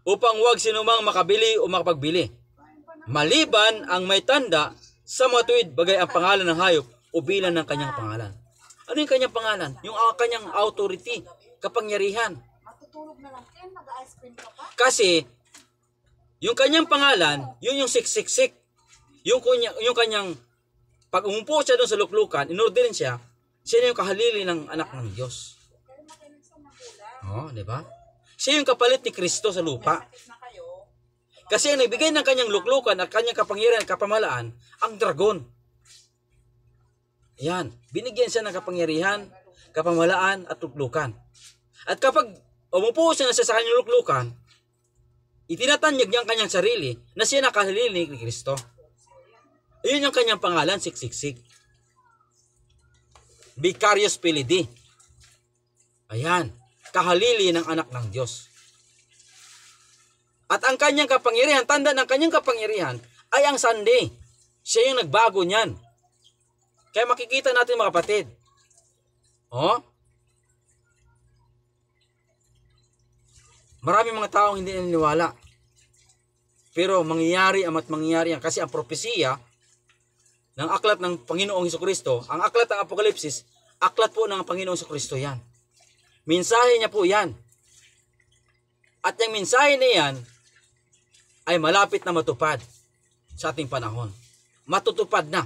Upang wag sinumang makabili o makapagbili. Maliban ang may tanda sa mga tuwid bagay ang pangalan ng hayop o bilang ng kanyang pangalan. Ano yung kanyang pangalan? Yung kanyang authority, kapangyarihan. Matutulog na lang, Ken. Mag-ice cream ka pa? Kasi, yung kanyang pangalan, yun yung 666. Yung kanyang, pag umupo siya doon sa luklukan, inorderin siya na yung kahalili ng anak ng Diyos. Di ba? Siya yung kapalit ni Kristo sa lupa. Kasi ang nagbigay ng kanyang luklukan at kanyang kapangyarihan at kapamalaan, ang dragon. Yan. Binigyan siya ng kapangyarihan, kapamalaan at luklukan. At kapag umupo siya na siya sa kanyang luklukan, itinatanyag niya ang kanyang sarili na siya nakahalili ni Kristo. Iyon yung kanyang pangalan, 666. Vicarious Filii. Ayan. Kahalili ng anak ng Diyos. At ang kanyang kapangyarihan, tanda ng kanyang kapangyarihan, ay ang Sunday. Siya yung nagbago niyan. Kaya makikita natin mga kapatid. Maraming mga taong hindi naniniwala. Pero mangyayari at mangyayari yan. Kasi ang propesiya ng aklat ng Panginoong Hesukristo, ang aklat ng Apokalipsis, aklat po ng Panginoong Hesukristo yan. Mensahe niya po yan. At yung mensahe na yan ay malapit na matupad sa ating panahon. Matutupad na.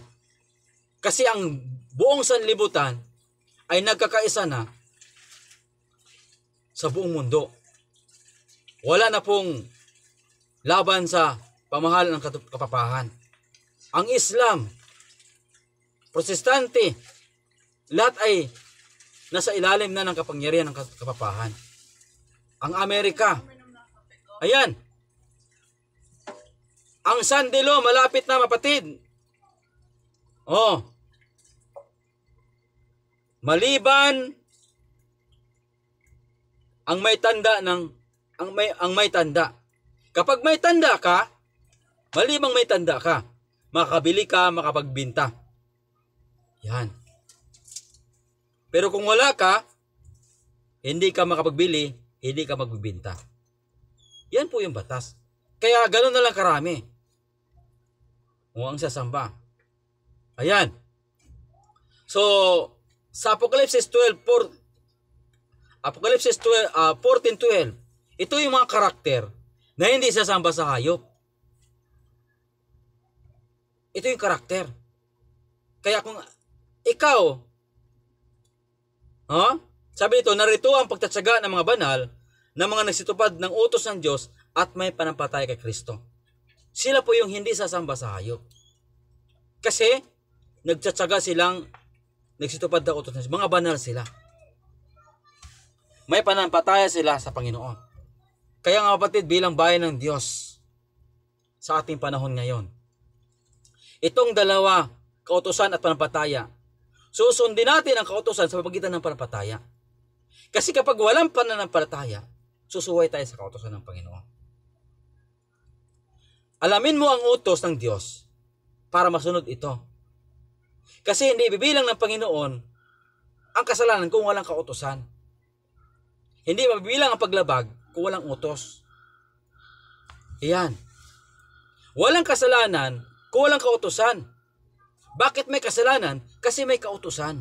Kasi ang buong sanlibutan ay nagkakaisa na sa buong mundo. Wala na pong laban sa pamahalaan ng kapapahan. Ang Islam, Protestante, lahat ay nasa ilalim na ng kapangyarihan ng kapapahan. Ang Amerika, ayan, ang Sandilo, malapit na mapatid. Maliban ang may tanda ang may tanda. Kapag may tanda ka, malibang may tanda ka, makabili ka, makapagbinta. Yan. Pero kung wala ka, hindi ka makapagbili, hindi ka magbibinta. Yan po yung batas. Kaya ganoon na lang karami. Ang sasamba. Ayan. So, sa Apokalipsis 14:12, ito yung mga karakter na hindi sasamba sa hayop. Ito yung karakter. Kaya kung ikaw, sabi nito, narito ang pagtatsaga ng mga banal na mga nagsitupad ng utos ng Diyos at may panampatay kay Kristo. Sila po yung hindi sasamba sa hayop. Kasi, nagtsatsaga silang nagsitupad na utos. Mga banal sila. May pananampalataya sila sa Panginoon. Kaya nga kapatid, bilang bayan ng Diyos sa ating panahon ngayon, itong dalawa, kautusan at pananampalataya, susundin natin ang kautusan sa pagitan ng pananampalataya. Kasi kapag walang pananampalataya, susuway tayo sa kautusan ng Panginoon. Alamin mo ang utos ng Diyos para masunod ito. Kasi hindi ibibilang ng Panginoon ang kasalanan kung walang kautusan. Hindi mabibilang ang paglabag kung walang utos. Iyan. Walang kasalanan kung walang kautusan. Bakit may kasalanan? Kasi may kautusan.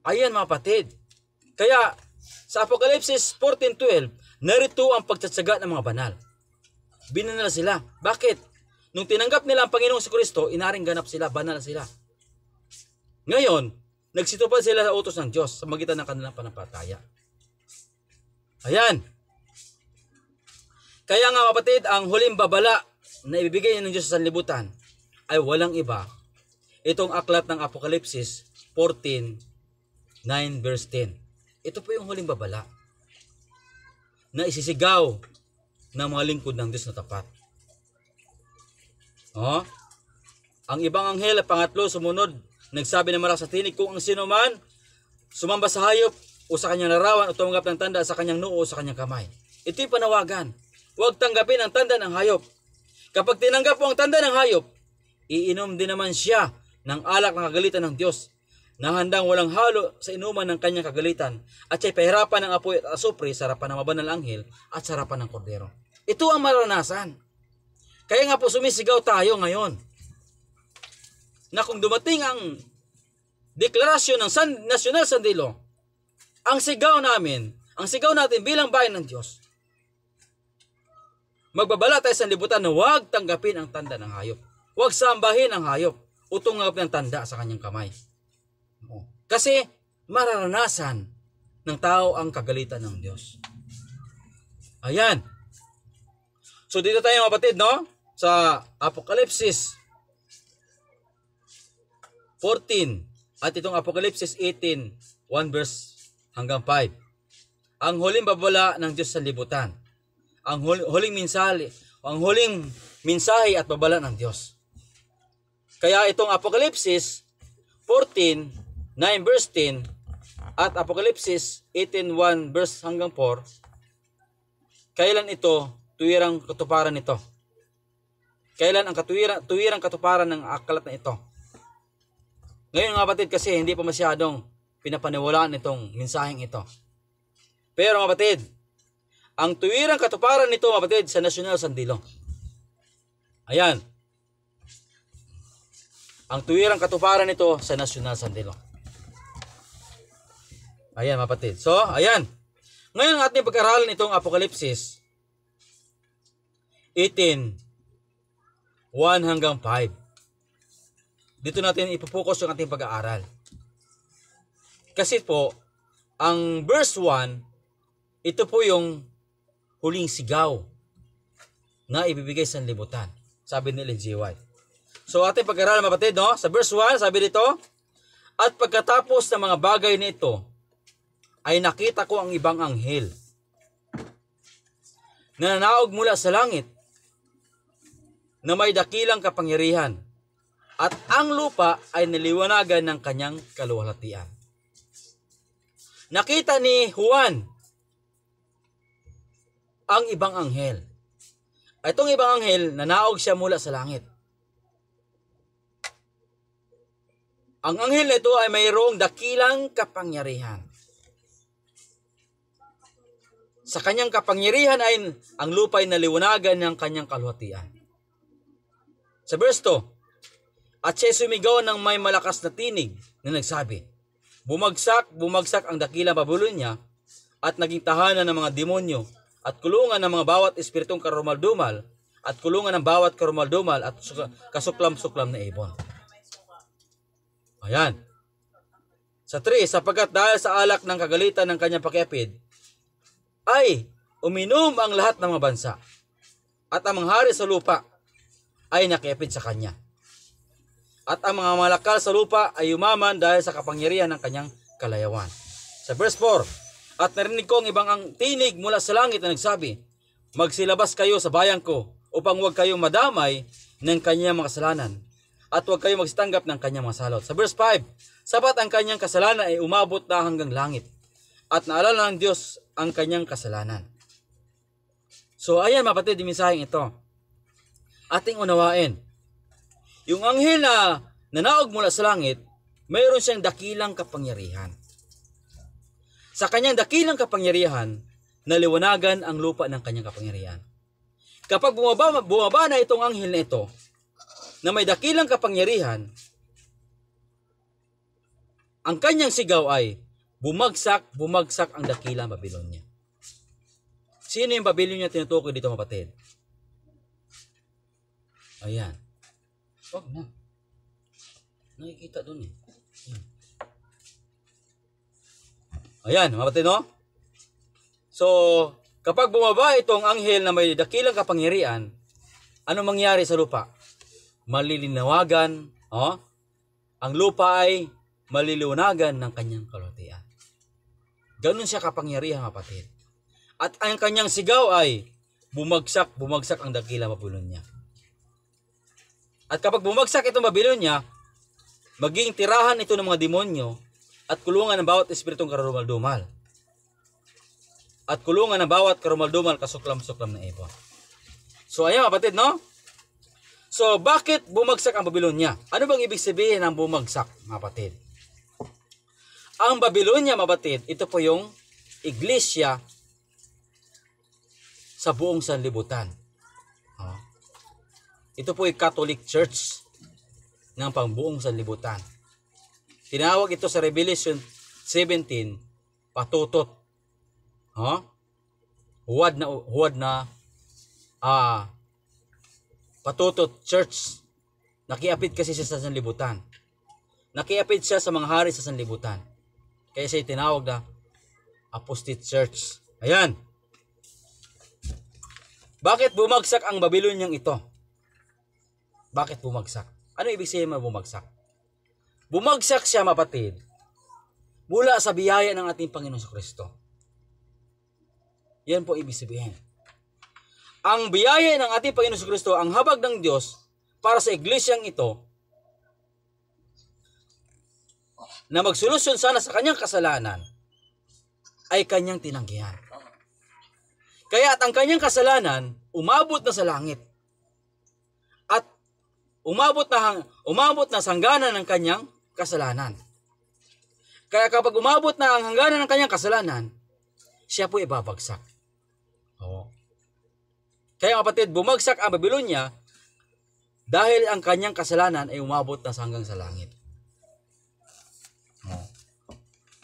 Ayan mga kapatid. Kaya sa Apokalipsis 14:12, narito ang pagtsatsaga ng mga banal. Binanal sila. Bakit? Nung tinanggap nila ang Panginoong Kristo, inaring ganap sila, banal sila. Ngayon, nagsitupad sila sa utos ng Diyos sa magitan ng kanilang pananampalataya. Ayan. Kaya nga kapatid, ang huling babala na ibibigay ng Diyos sa sanlibutan ay walang iba. Itong aklat ng Apokalipsis 14:9 verse 10. Ito po yung huling babala na isisigaw ng mga lingkod ng Diyos na tapat. Ang ibang anghel, pangatlo, sumunod, nagsabi ng malakas sa tinig, kung ang sino man sumamba sa hayop o sa kanyang larawan o tumanggap ng tanda sa kanyang noo o sa kanyang kamay. Ito'y panawagan. Huwag tanggapin ang tanda ng hayop. Kapag tinanggap mo ang tanda ng hayop, iinom din naman siya ng alak ng kagalitan ng Diyos na handang walang halo sa inuman ng kanyang kagalitan at siya'y pahirapan ng apoy at asupre sa harapan ng mabanal na anghel at sa harapan ng kordero. Ito ang maranasan. Kaya nga po sumisigaw tayo ngayon na kung dumating ang deklarasyon ng National Sandilo, ang sigaw natin bilang bayan ng Diyos, magbabala tayo sa libutan na huwag tanggapin ang tanda ng hayop. Huwag sambahin ang hayop o tunggap ng tanda sa kanyang kamay. Kasi mararanasan ng tao ang kagalitan ng Diyos. Ayan. So dito tayo mga kapatid, no? Sa Apokalipsis 14 at itong Apokalipsis 18:1 verse hanggang 5. Ang huling babala ng Diyos sa libutan. Ang huling mensahe at babala ng Diyos. Kaya itong Apokalipsis 14:9 verse 10 at Apokalipsis 18:1 verse hanggang 4, kailan ito tuwirang katuparan nito? Kailan ang tuwirang katuparan ng aklat na ito? Ngayon mga kapatid, kasi hindi pa masyadong pinapaniwalaan itong mensaheng ito. Pero mga kapatid, ang tuwirang katuparan nito mga kapatid sa National Sandilo. Ayan. Ang tuwirang katuparan nito sa National Sandilo. Ayan mga kapatid. So, ayan. Ngayon ating pag-aralan itong Apokalipsis 18:1 hanggang 5. Dito natin ipopokus yung ating pag-aaral. Kasi po, ang verse 1, ito po yung huling sigaw na ibibigay sa libutan. Sabi ni Ellen G. White. So ating pag-aaral mga kapatid, no? Sa verse 1, sabi dito, at pagkatapos ng mga bagay na ito, ay nakita ko ang ibang anghel na nanaog mula sa langit na may dakilang kapangyarihan at ang lupa ay niliwanagan ng kanyang kaluwalhatian. Nakita ni Juan ang ibang anghel. Itong ibang anghel, nanaog siya mula sa langit. Ang anghel na ito ay mayroong dakilang kapangyarihan. Sa kanyang kapangyarihan ay ang lupa ay naliwanagan ng kanyang kaluwalhatian. Sa verse 2, at siya sumigaw ng may malakas na tinig na nagsabi, bumagsak ang dakilang Babylonia at naging tahanan ng mga demonyo at kulungan ng mga bawat espiritong karumaldumal at kulungan ng bawat karumaldumal at kasuklam-suklam na ibon. Ayan. Sa 3, sapagkat dahil sa alak ng kagalitan ng kanyang pakiapid, ay uminom ang lahat ng mga bansa at ang mga hari sa lupa ay nakiapid sa kanya. At ang mga malakal sa lupa ay umaman dahil sa kapangyarihan ng kanyang kalayawan. Sa verse 4, at narinig ko ang ibang ang tinig mula sa langit na nagsabi, magsilabas kayo sa bayan ko upang huwag kayong madamay ng kanyang mga kasalanan at huwag kayong magsitanggap ng kanyang mga salot. Sa verse 5, sapat ang kanyang kasalanan ay umabot na hanggang langit at naalala ng Diyos ang kanyang kasalanan. So ayan mapatid, yung mensaheng ito. Ating unawain. Yung anghel na nanaog mula sa langit, mayroon siyang dakilang kapangyarihan. Sa kanyang dakilang kapangyarihan, naliwanagan ang lupa ng kanyang kapangyarihan. Kapag bumaba na itong anghel na ito, na may dakilang kapangyarihan, ang kanyang sigaw ay, bumagsak ang dakilang Babylonia. Sino yung Babylonia tinutukoy dito mapatid? Ayan. Wag na. Nakikita doon eh. Ayan, mapatid no? So, kapag bumaba itong anghel na may dakilang kapangyarihan, ano mangyari sa lupa? Malilinawagan, ang lupa ay maliliwanagan ng kanyang kalutian. Ganun siya kapangyarihan, mapatid. At ang kanyang sigaw ay, bumagsak ang dakilang Babylonia. At kapag bumagsak itong Babylonia, magiging tirahan ito ng mga demonyo at kulungan ng bawat espiritong karumal-dumal. At kulungan ng bawat karumal-dumal kasuklam-suklam na ibon. So ayan kapatid, no? So bakit bumagsak ang Babylonia? Ano bang ibig sabihin ng bumagsak, kapatid? Ang Babylonia, kapatid, ito po yung iglesia sa buong sanlibutan. Ito po yung Catholic Church ng pangbuong sanlibutan. Tinawag ito sa Revelation 17, patutot. Huwad na patutot church. Nakiapid kasi siya sa sanlibutan. Nakiapid siya sa mga hari sa sanlibutan. Kaya siya tinawag na Apostate Church. Ayan. Bakit bumagsak ang Babyloniang ito? Bakit bumagsak? Ano ibig sabihin ng bumagsak? Bumagsak siya, mapatid, mula sa biyaya ng ating Panginoon Kristo. Yan po ibig sabihin. Ang biyaya ng ating Panginoon Kristo, ang habag ng Diyos para sa iglesyang ito, na magsolusyon sana sa kanyang kasalanan, ay kanyang tinanggihan. Kaya at ang kanyang kasalanan, umabot na sa langit. At umabot na sa hangganan ng kanyang kasalanan. Kaya kapag umabot na ang hangganan ng kanyang kasalanan, siya po ibabagsak. Kaya kapatid, bumagsak ang Babylonia dahil ang kanyang kasalanan ay umabot na hanggang sa langit.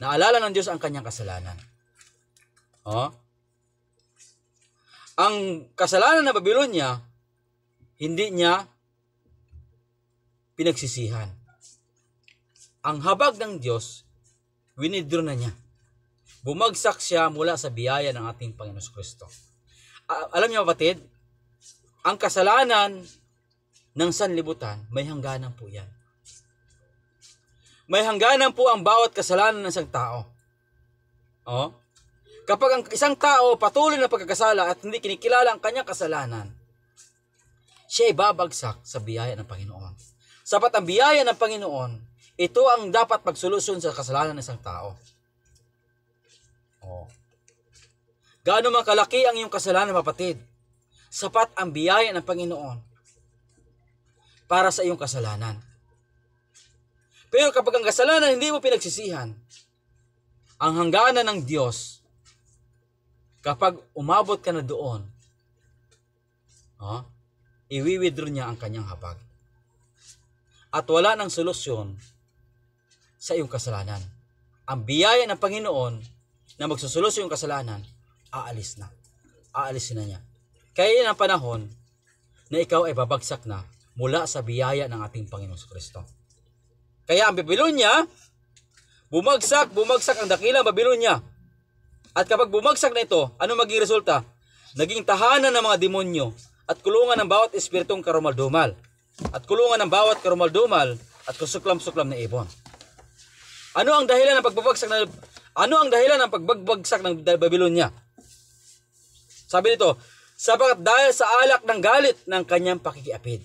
Naalala ng Diyos ang kanyang kasalanan. Ang kasalanan ng Babylonia, hindi niya pinagsisihan. Ang habag ng Diyos, winidro na niya. Bumagsak siya mula sa biyaya ng ating Panginoon Kristo. Alam niyo kapatid, ang kasalanan ng sanlibutan, may hangganan po yan. May hangganan po ang bawat kasalanan ng isang tao. Kapag ang isang tao patuloy na pagkakasala at hindi kinikilala ang kanyang kasalanan, siya ay babagsak sa biyaya ng Panginoon. Sapat ang biyaya ng Panginoon, ito ang dapat pagsolusyon sa kasalanan ng isang tao. Gaano man kalaki ang iyong kasalanan, kapatid, sapat ang biyaya ng Panginoon para sa iyong kasalanan. Pero kapag ang kasalanan hindi mo pinagsisihan, ang hangganan ng Diyos, kapag umabot ka na doon, i-withdraw niya ang kanyang habag. At wala ng solusyon sa iyong kasalanan. Ang biyaya ng Panginoon na magsusolusyon yung kasalanan, aalis na. Aalisin na niya. Kaya yan ang panahon na ikaw ay babagsak na mula sa biyaya ng ating Panginoon Kristo. Kaya ang Babylonia, bumagsak ang dakilang Babylonia. At kapag bumagsak na ito, ano maging resulta? Naging tahanan ng mga demonyo at kulungan ng bawat espiritong karumaldumal, at kulungan ng bawat karumaldumal at kusuklam-suklam na ibon. Ano ang dahilan ng pagbabagsak ng Babylonia? Sabi nito, sapagkat dahil sa alak ng galit ng kanyang pakikiapid,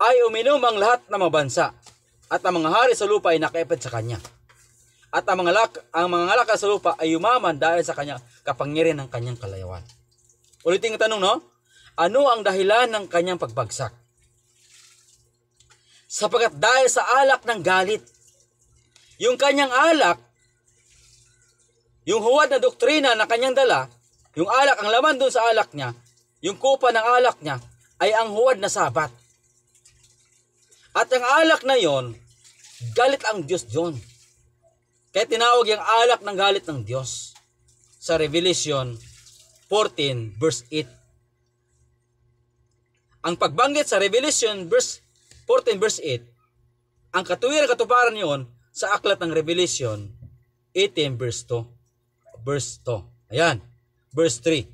ay uminom ang lahat ng mga bansa, at ang mga hari sa lupa ay nakaipid sa kanya. At ang mga lakal sa lupa ay yumaman dahil sa kanyang kapangyarihan ng kanyang kalayawan. Ulitin ang tanong, no? Ano ang dahilan ng kanyang pagbagsak? Sapagkat dahil sa alak ng galit, yung kanyang alak, yung huwad na doktrina na kanyang dala, yung alak, ang laman doon sa alak niya, yung kupa ng alak niya, ay ang huwad na sabat. At ang alak na yon, galit ang Diyos John. Kaya tinawag yung alak ng galit ng Diyos sa Revelation 14 verse 8. Ang pagbanggit sa Revelation 14 verse 8, ang katuparan niyon sa aklat ng Revelation 18 verse 2. Verse 2. Ayan. Verse 3.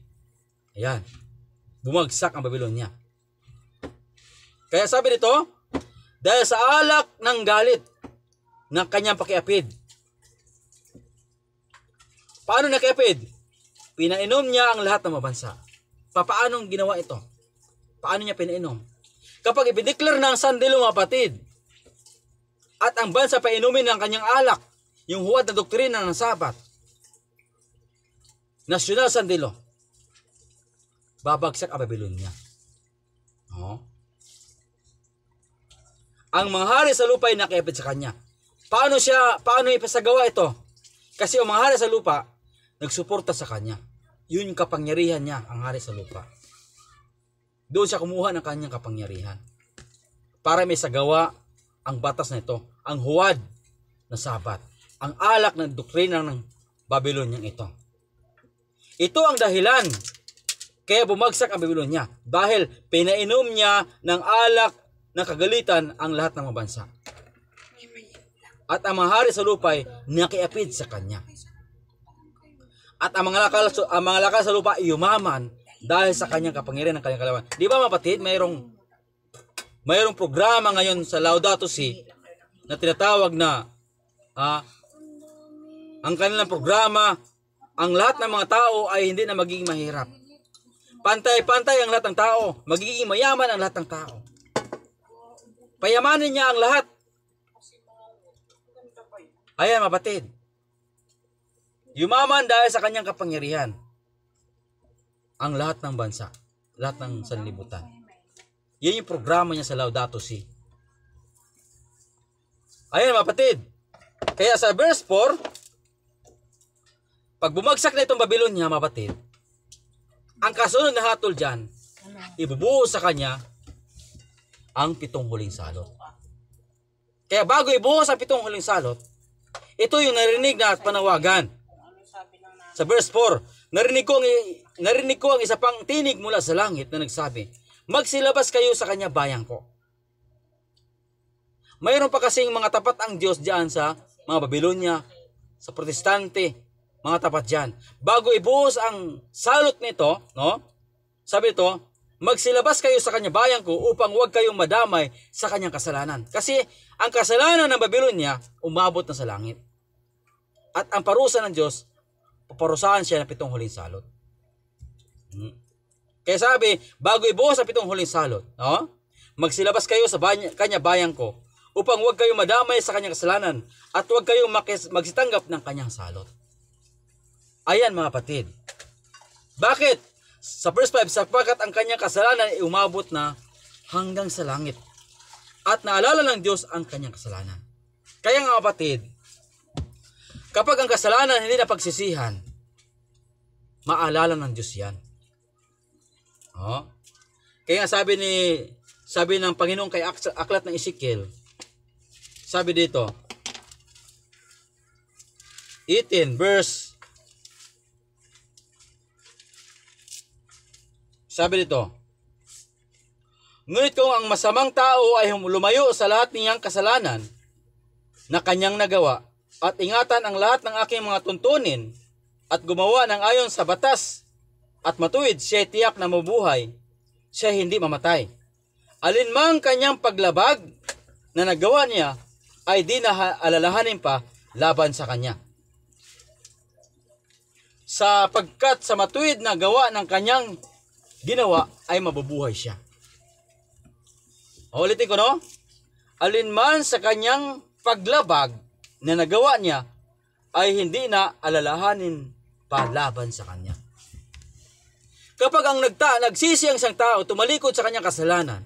Ayan. Bumagsak ang Babylonia. Kaya sabi dito, dahil sa alak ng galit ng kanyang pakiapid. Paano nakiapid? Pinainom niya ang lahat ng mga bansa. Paano ginawa ito? Paano niya pinainom? Kapag ipideklar ng sandilo mga kapatid, at ang bansa painumin ng kanyang alak, yung huwad na doktrina ng sabat, nasyonal sandilo, babagsak ang Babylonia. Oh. Ang mga hari sa lupa ay nakiapid sa kanya. Paano ipasagawa ito? Kasi ang mga hari sa lupa, nagsuporta sa kanya. Yun yung kapangyarihan niya, ang hari sa lupa. Doon siya kumuha ng kanyang kapangyarihan. Para may sagawa ang batas na ito, ang huwad na sabat, ang alak ng doktrina ng Babylonian ito. Ito ang dahilan kaya bumagsak ang Babylonia, dahil pinainom niya ng alak ng kagalitan ang lahat ng mga bansa. At ang mga hari sa lupa ay nakiapid sa kanya. At ang mga lakal sa lupa ay yumaman dahil sa kanyang kapangyarihan ng kanyang kalawan. Di ba mga kapatid, mayroong programa ngayon sa Laudato Si na tinatawag na ang kanilang programa, ang lahat ng mga tao ay hindi na magiging mahirap. Pantay-pantay ang lahat ng tao, magiging mayaman ang lahat ng tao. Payamanin niya ang lahat. Ayan mga kapatid, yumaman dahil sa kanyang kapangyarihan ang lahat ng bansa, lahat ng sanlibutan. Yan yung programa niya sa Laudato Si. Ayan mga kapatid, kaya sa verse 4, pag bumagsak na itong Babylonia mga kapatid, ang kasunod na hatol dyan, ibubuhos sa kanya ang 7 huling salot. Kaya bago ibuhos ang 7 huling salot, ito yung narinig na panawagan. Sa verse 4, narinig ko ang isa pang tinig mula sa langit na nagsabi, magsilabas kayo sa kanya bayang ko. Mayroon pa kasing mga tapat ang Diyos diyan sa mga Babylonia, sa protestante, mga tapat diyan. Bago ibuhos ang salot nito, no? Sabi ito, magsilabas kayo sa kanya bayang ko upang huwag kayong madamay sa kanyang kasalanan. Kasi ang kasalanan ng Babylonia umabot na sa langit. At ang parusa ng Diyos, paparusahan siya ng 7 huling salot. Kaya sabi, bago ibuhos ang 7 huling salot, no? Magsilabas kayo sa kanya bayang ko upang huwag kayong madamay sa kanyang kasalanan at huwag kayong magsitanggap ng kanyang salot. Ayan mga kapatid. Bakit? Sa verse 5, sapagkat ang kanyang kasalanan ay umabot na hanggang sa langit at naalala ng Diyos ang kanyang kasalanan. Kaya nga kapatid, kapag ang kasalanan hindi na pagsisihan, maalala ng Diyos yan. Oh. Kaya sabi ng Panginoon kay aklat ng Ezekiel, sabi dito, 18 verse, sabi dito, ngunit kung ang masamang tao ay lumayo sa lahat niyang kasalanan na kanyang nagawa, at ingatan ang lahat ng aking mga tuntunin, at gumawa ng ayon sa batas at matuwid siya tiyak na mabuhay, siya hindi mamatay. Alinmang kanyang paglabag na nagawa niya ay di na alalahanin pa laban sa kanya. Sapagkat sa matuwid na gawa ng kanyang ginawa ay mabubuhay siya. Ulitin ko, no? Alinman sa kanyang paglabag na nagawa niya ay hindi na alalahanin pa laban sa kanya. Kapag ang nagsisi ang isang tao, tumalikod sa kanyang kasalanan,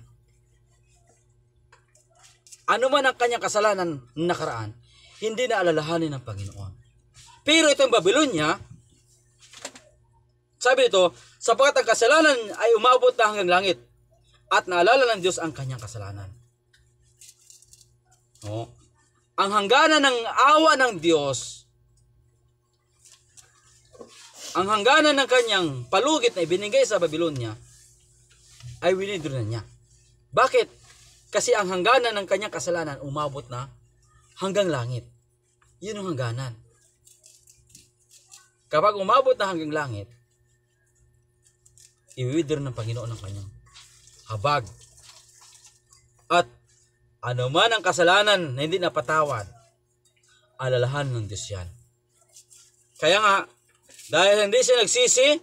ano man ang kanyang kasalanan nakaraan, hindi na alalahanin ng Panginoon. Pero itong Babylonia, sabi nito, sapagkat ang kasalanan ay umabot na hanggang langit at naalala ng Diyos ang kanyang kasalanan. Oh. Ang hangganan ng awa ng Diyos, ang hangganan ng kanyang palugit na ibinigay sa Babylonia ay winidro na niya. Bakit? Kasi ang hangganan ng kanyang kasalanan umabot na hanggang langit. Yun ang hangganan. Kapag umabot na hanggang langit, i-withdraw ng Panginoon ng kanyang habag. At ano man ang kasalanan na hindi napatawad, alalahan ng Diyos yan. Kaya nga, dahil hindi siya nagsisi,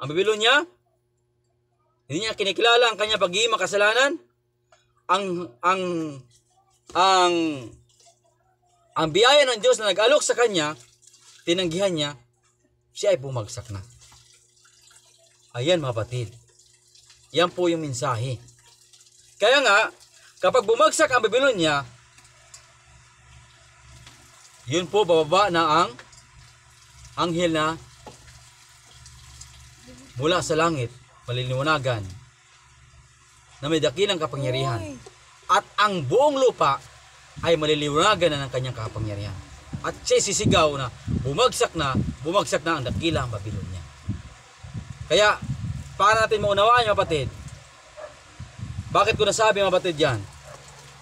ang Babylonia, hindi niya kinikilala ang kanyang pag-iima kasalanan, ang biyaya ng Diyos na nag-alok sa kanya, tinanggihan niya, siya ay bumagsak na. Ayan mga kapatid. Yan po yung mensahe. Kaya nga, kapag bumagsak ang Babylonia, yun po bababa na ang anghel na mula sa langit, maliliwanagan, na may dakilang kapangyarihan. At ang buong lupa ay maliliwanagan na ng kanyang kapangyarihan. At siya sisigaw na bumagsak na ang dakilang Babylonia. Kaya, para natin maunawaan mga kapatid, bakit ko nasabi mga kapatid yan?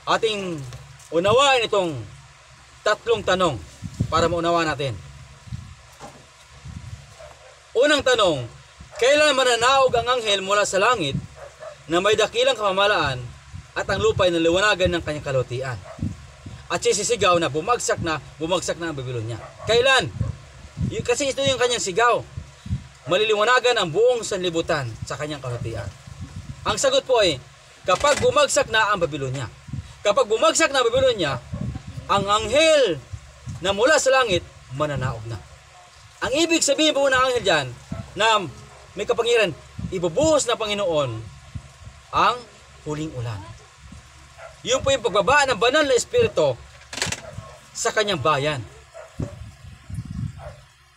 Ating unawain itong tatlong tanong para maunawaan natin. Unang tanong, kailan mananaog ang anghel mula sa langit na may dakilang kapamalaan at ang lupa ay naliwanagan ng kanyang kalutian? At siya sisigaw na bumagsak na ang Babylonia. Kailan? Kasi ito yung kanyang sigaw. Maliliwanagan ang buong sanlibutan sa kanyang kalutian. Ang sagot po ay, kapag bumagsak na ang Babylonia. Kapag bumagsak na ang Babylonia, ang anghel na mula sa langit, mananaog na. Ang ibig sabihin po ng anghel dyan, na may kapangyarihan, ibubuhos na Panginoon ang huling ulan. Yun po yung pagbaba ng banal na espiritu sa kanyang bayan.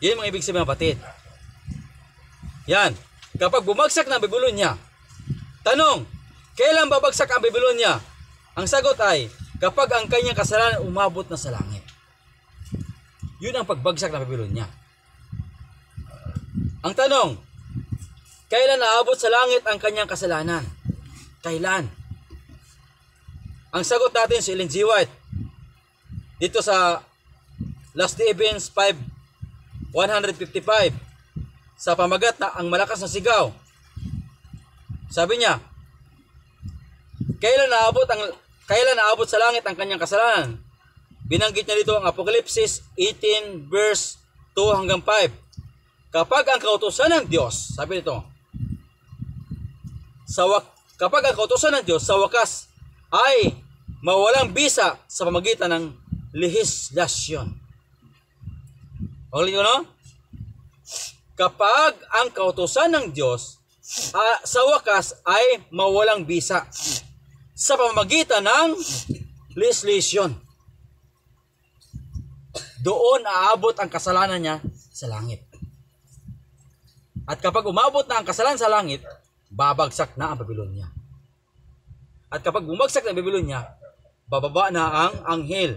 Yan yung mga ibig sabihin, kapatid. Yan. Kapag bumagsak na ang Babylonia, tanong, kailan babagsak ang Babylonia? Ang sagot ay, kapag ang kanyang kasalanan umabot na sa langit. Yun ang pagbagsak ng Babylonia. Ang tanong, kailan naabot sa langit ang kanyang kasalanan? Kailan? Ang sagot natin si Ellen G. White dito sa Last Day Events 5:155 sa pamagat na ang malakas na sigaw. Sabi niya, kailan naabot sa langit ang kanyang kasalanan? Binanggit niya dito ang Apokalipsis 18 verse 2 hanggang 5. Kapag ang kautusan ng Diyos, sabi nito, kapag ang kautusan ng Diyos sa wakas ay mawalang bisa sa pamagitan ng lehislasyon. Ulit ko, no? Kapag ang kautusan ng Diyos sa wakas ay mawalang bisa sa pamamagitan ng lehislasyon, doon aabot ang kasalanan niya sa langit. At kapag umabot na ang kasalanan sa langit, babagsak na ang Babylonia. At kapag bumagsak na ang Babylonia, bababa na ang anghel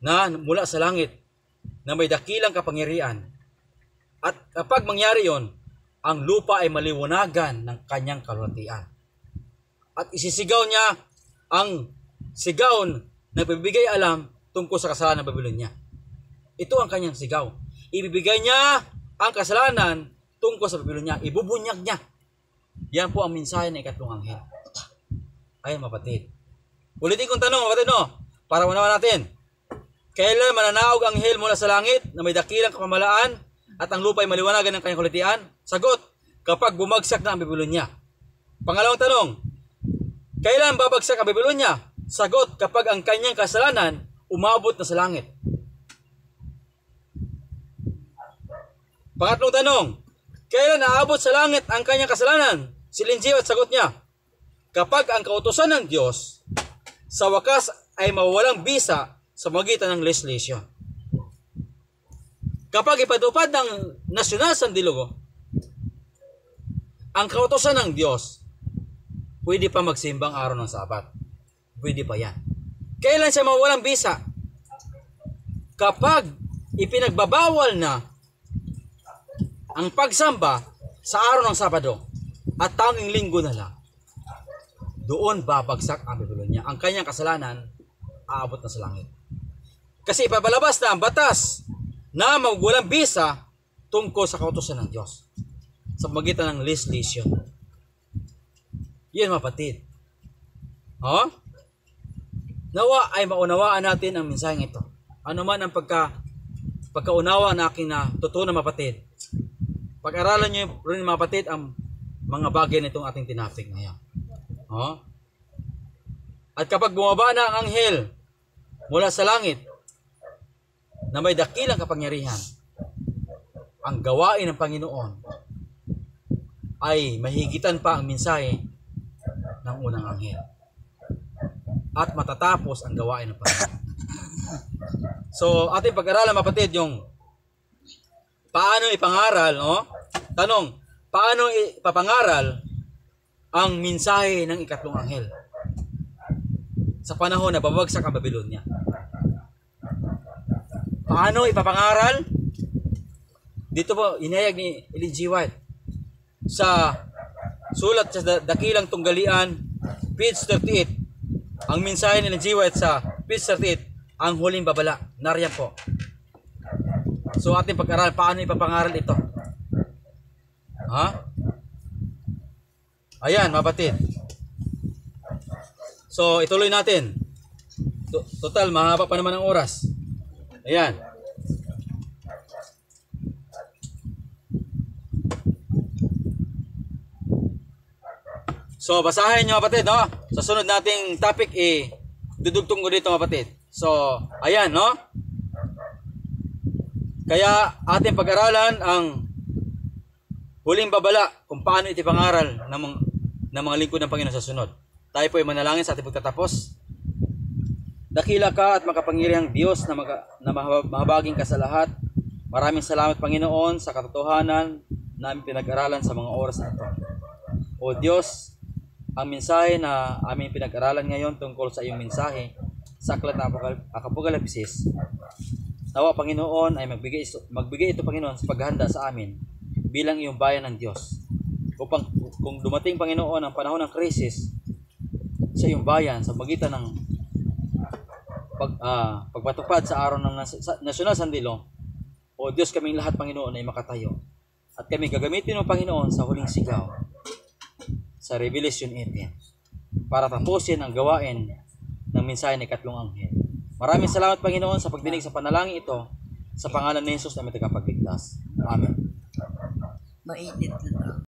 na mula sa langit na may dakilang kapangyarihan. At kapag mangyari yon, ang lupa ay maliwanagan ng kanyang kalwatian. At isisigaw niya ang sigaw na ibibigay alam tungkol sa kasalanan ng Babylonia. Ito ang kanyang sigaw. Ibibigay niya ang kasalanan tungkol sa Babylonia. Ibubunyag niya. Yan po ang mensahe ng ikatlong anghel. Ayun, mapatid. Ulitin kong tanong, mapatid, no? Para unawa natin. Kailan mananaog ang anghel mula sa langit na may dakilang kapamalaan at ang lupa ay maliwanagan ng kanyang kulitian? Sagot, kapag bumagsak na ang Babylonia. Pangalawang tanong, kailan babagsak ang Babylonia? Sagot, kapag ang kanyang kasalanan umabot na sa langit. Pangatlong tanong, kailan naabot sa langit ang kanyang kasalanan? Si Linjiwat, sagot niya, kapag ang kautusan ng Diyos sa wakas ay mawawalang bisa sa magitan ng legislation. Kapag ipatupad ng nasyonal sandilogo ang kautusan ng Diyos, pwede pa magsimbang araw ng Sabat. Pwede pa yan. Kailan siya mawawalang bisa? Kapag ipinagbabawal na ang pagsamba sa araw ng Sabado at tanging linggo na lang, doon babagsak ang Babylonia. Ang kanyang kasalanan aabot na sa langit. Kasi ipabalabas na ang batas na magwalang bisa tungkol sa kautusan ng Diyos sa magitan ng legislation. Yan, mapatid. Oh? Nawa ay maunawaan natin ang mensaheng ito. Ano man ang pagkaunawa na aking natutunan, mapatid. Pag-aralan nyo rin, mapatid, ang mga bagay nitong ating tinapik ngayon. Oh? At kapag bumaba na ang anghel mula sa langit na may dakilang kapangyarihan, ang gawain ng Panginoon ay mahigitan pa ang mensahe ng unang anghel. At matatapos ang gawain ng Panginoon. So, ating pag-aralan, mapatid, yung paano ipangaral, no? Tanong, paano ipapangaral ang mensahe ng ikatlong anghel sa panahon na babagsak ang Babylonia? Paano ipapangaral? Dito po, inayag ni Ellen G. White sa sulat sa Dakilang Tunggalian, page 38. Ang mensahe ni Ellen G. White sa page 38, ang huling babala. Nariyan po. So, ating pag-aral, paano ipapangaral ito? Ha? Ayan, mapatid. So, ituloy natin. Total, mahaba pa naman ang oras. Ayan. So, basahin nyo, mapatid, no? Sa sunod nating topic, dudugtong ko dito, mapatid. So, ayan, no? Kaya ating pag-aralan ang huling babala kung paano ito pangaral ng mga lingkod ng Panginoon sa sunod. Tayo po ay manalangin sa ating pagtatapos. Dakila ka at makapangyarihang Diyos na mahabaging ka sa lahat. Maraming salamat, Panginoon, sa katotohanan na aming pinag-aralan sa mga oras na ito. O Diyos, ang mensahe na aming pinag-aralan ngayon tungkol sa iyong mensahe sa aklat na Apokalipsis, nawa, Panginoon, ay magbigay ito, Panginoon, sa paghanda sa amin bilang iyong bayan ng Diyos. Upang kung dumating, Panginoon, ang panahon ng krisis sa iyong bayan sa magitan ng pagpatupad sa araw ng nasyonal sandilo, o Diyos, kaming lahat, Panginoon, ay makatayo. At kami gagamitin mo, Panginoon, sa huling sigaw sa Revelation 18 para tapusin ang gawain ng mensahe ng ikatlong anghel. Maraming salamat, Panginoon, sa pagdinig sa panalangin ito sa pangalan ni Jesus na may tagapagligtas. Amen. Mainit lang.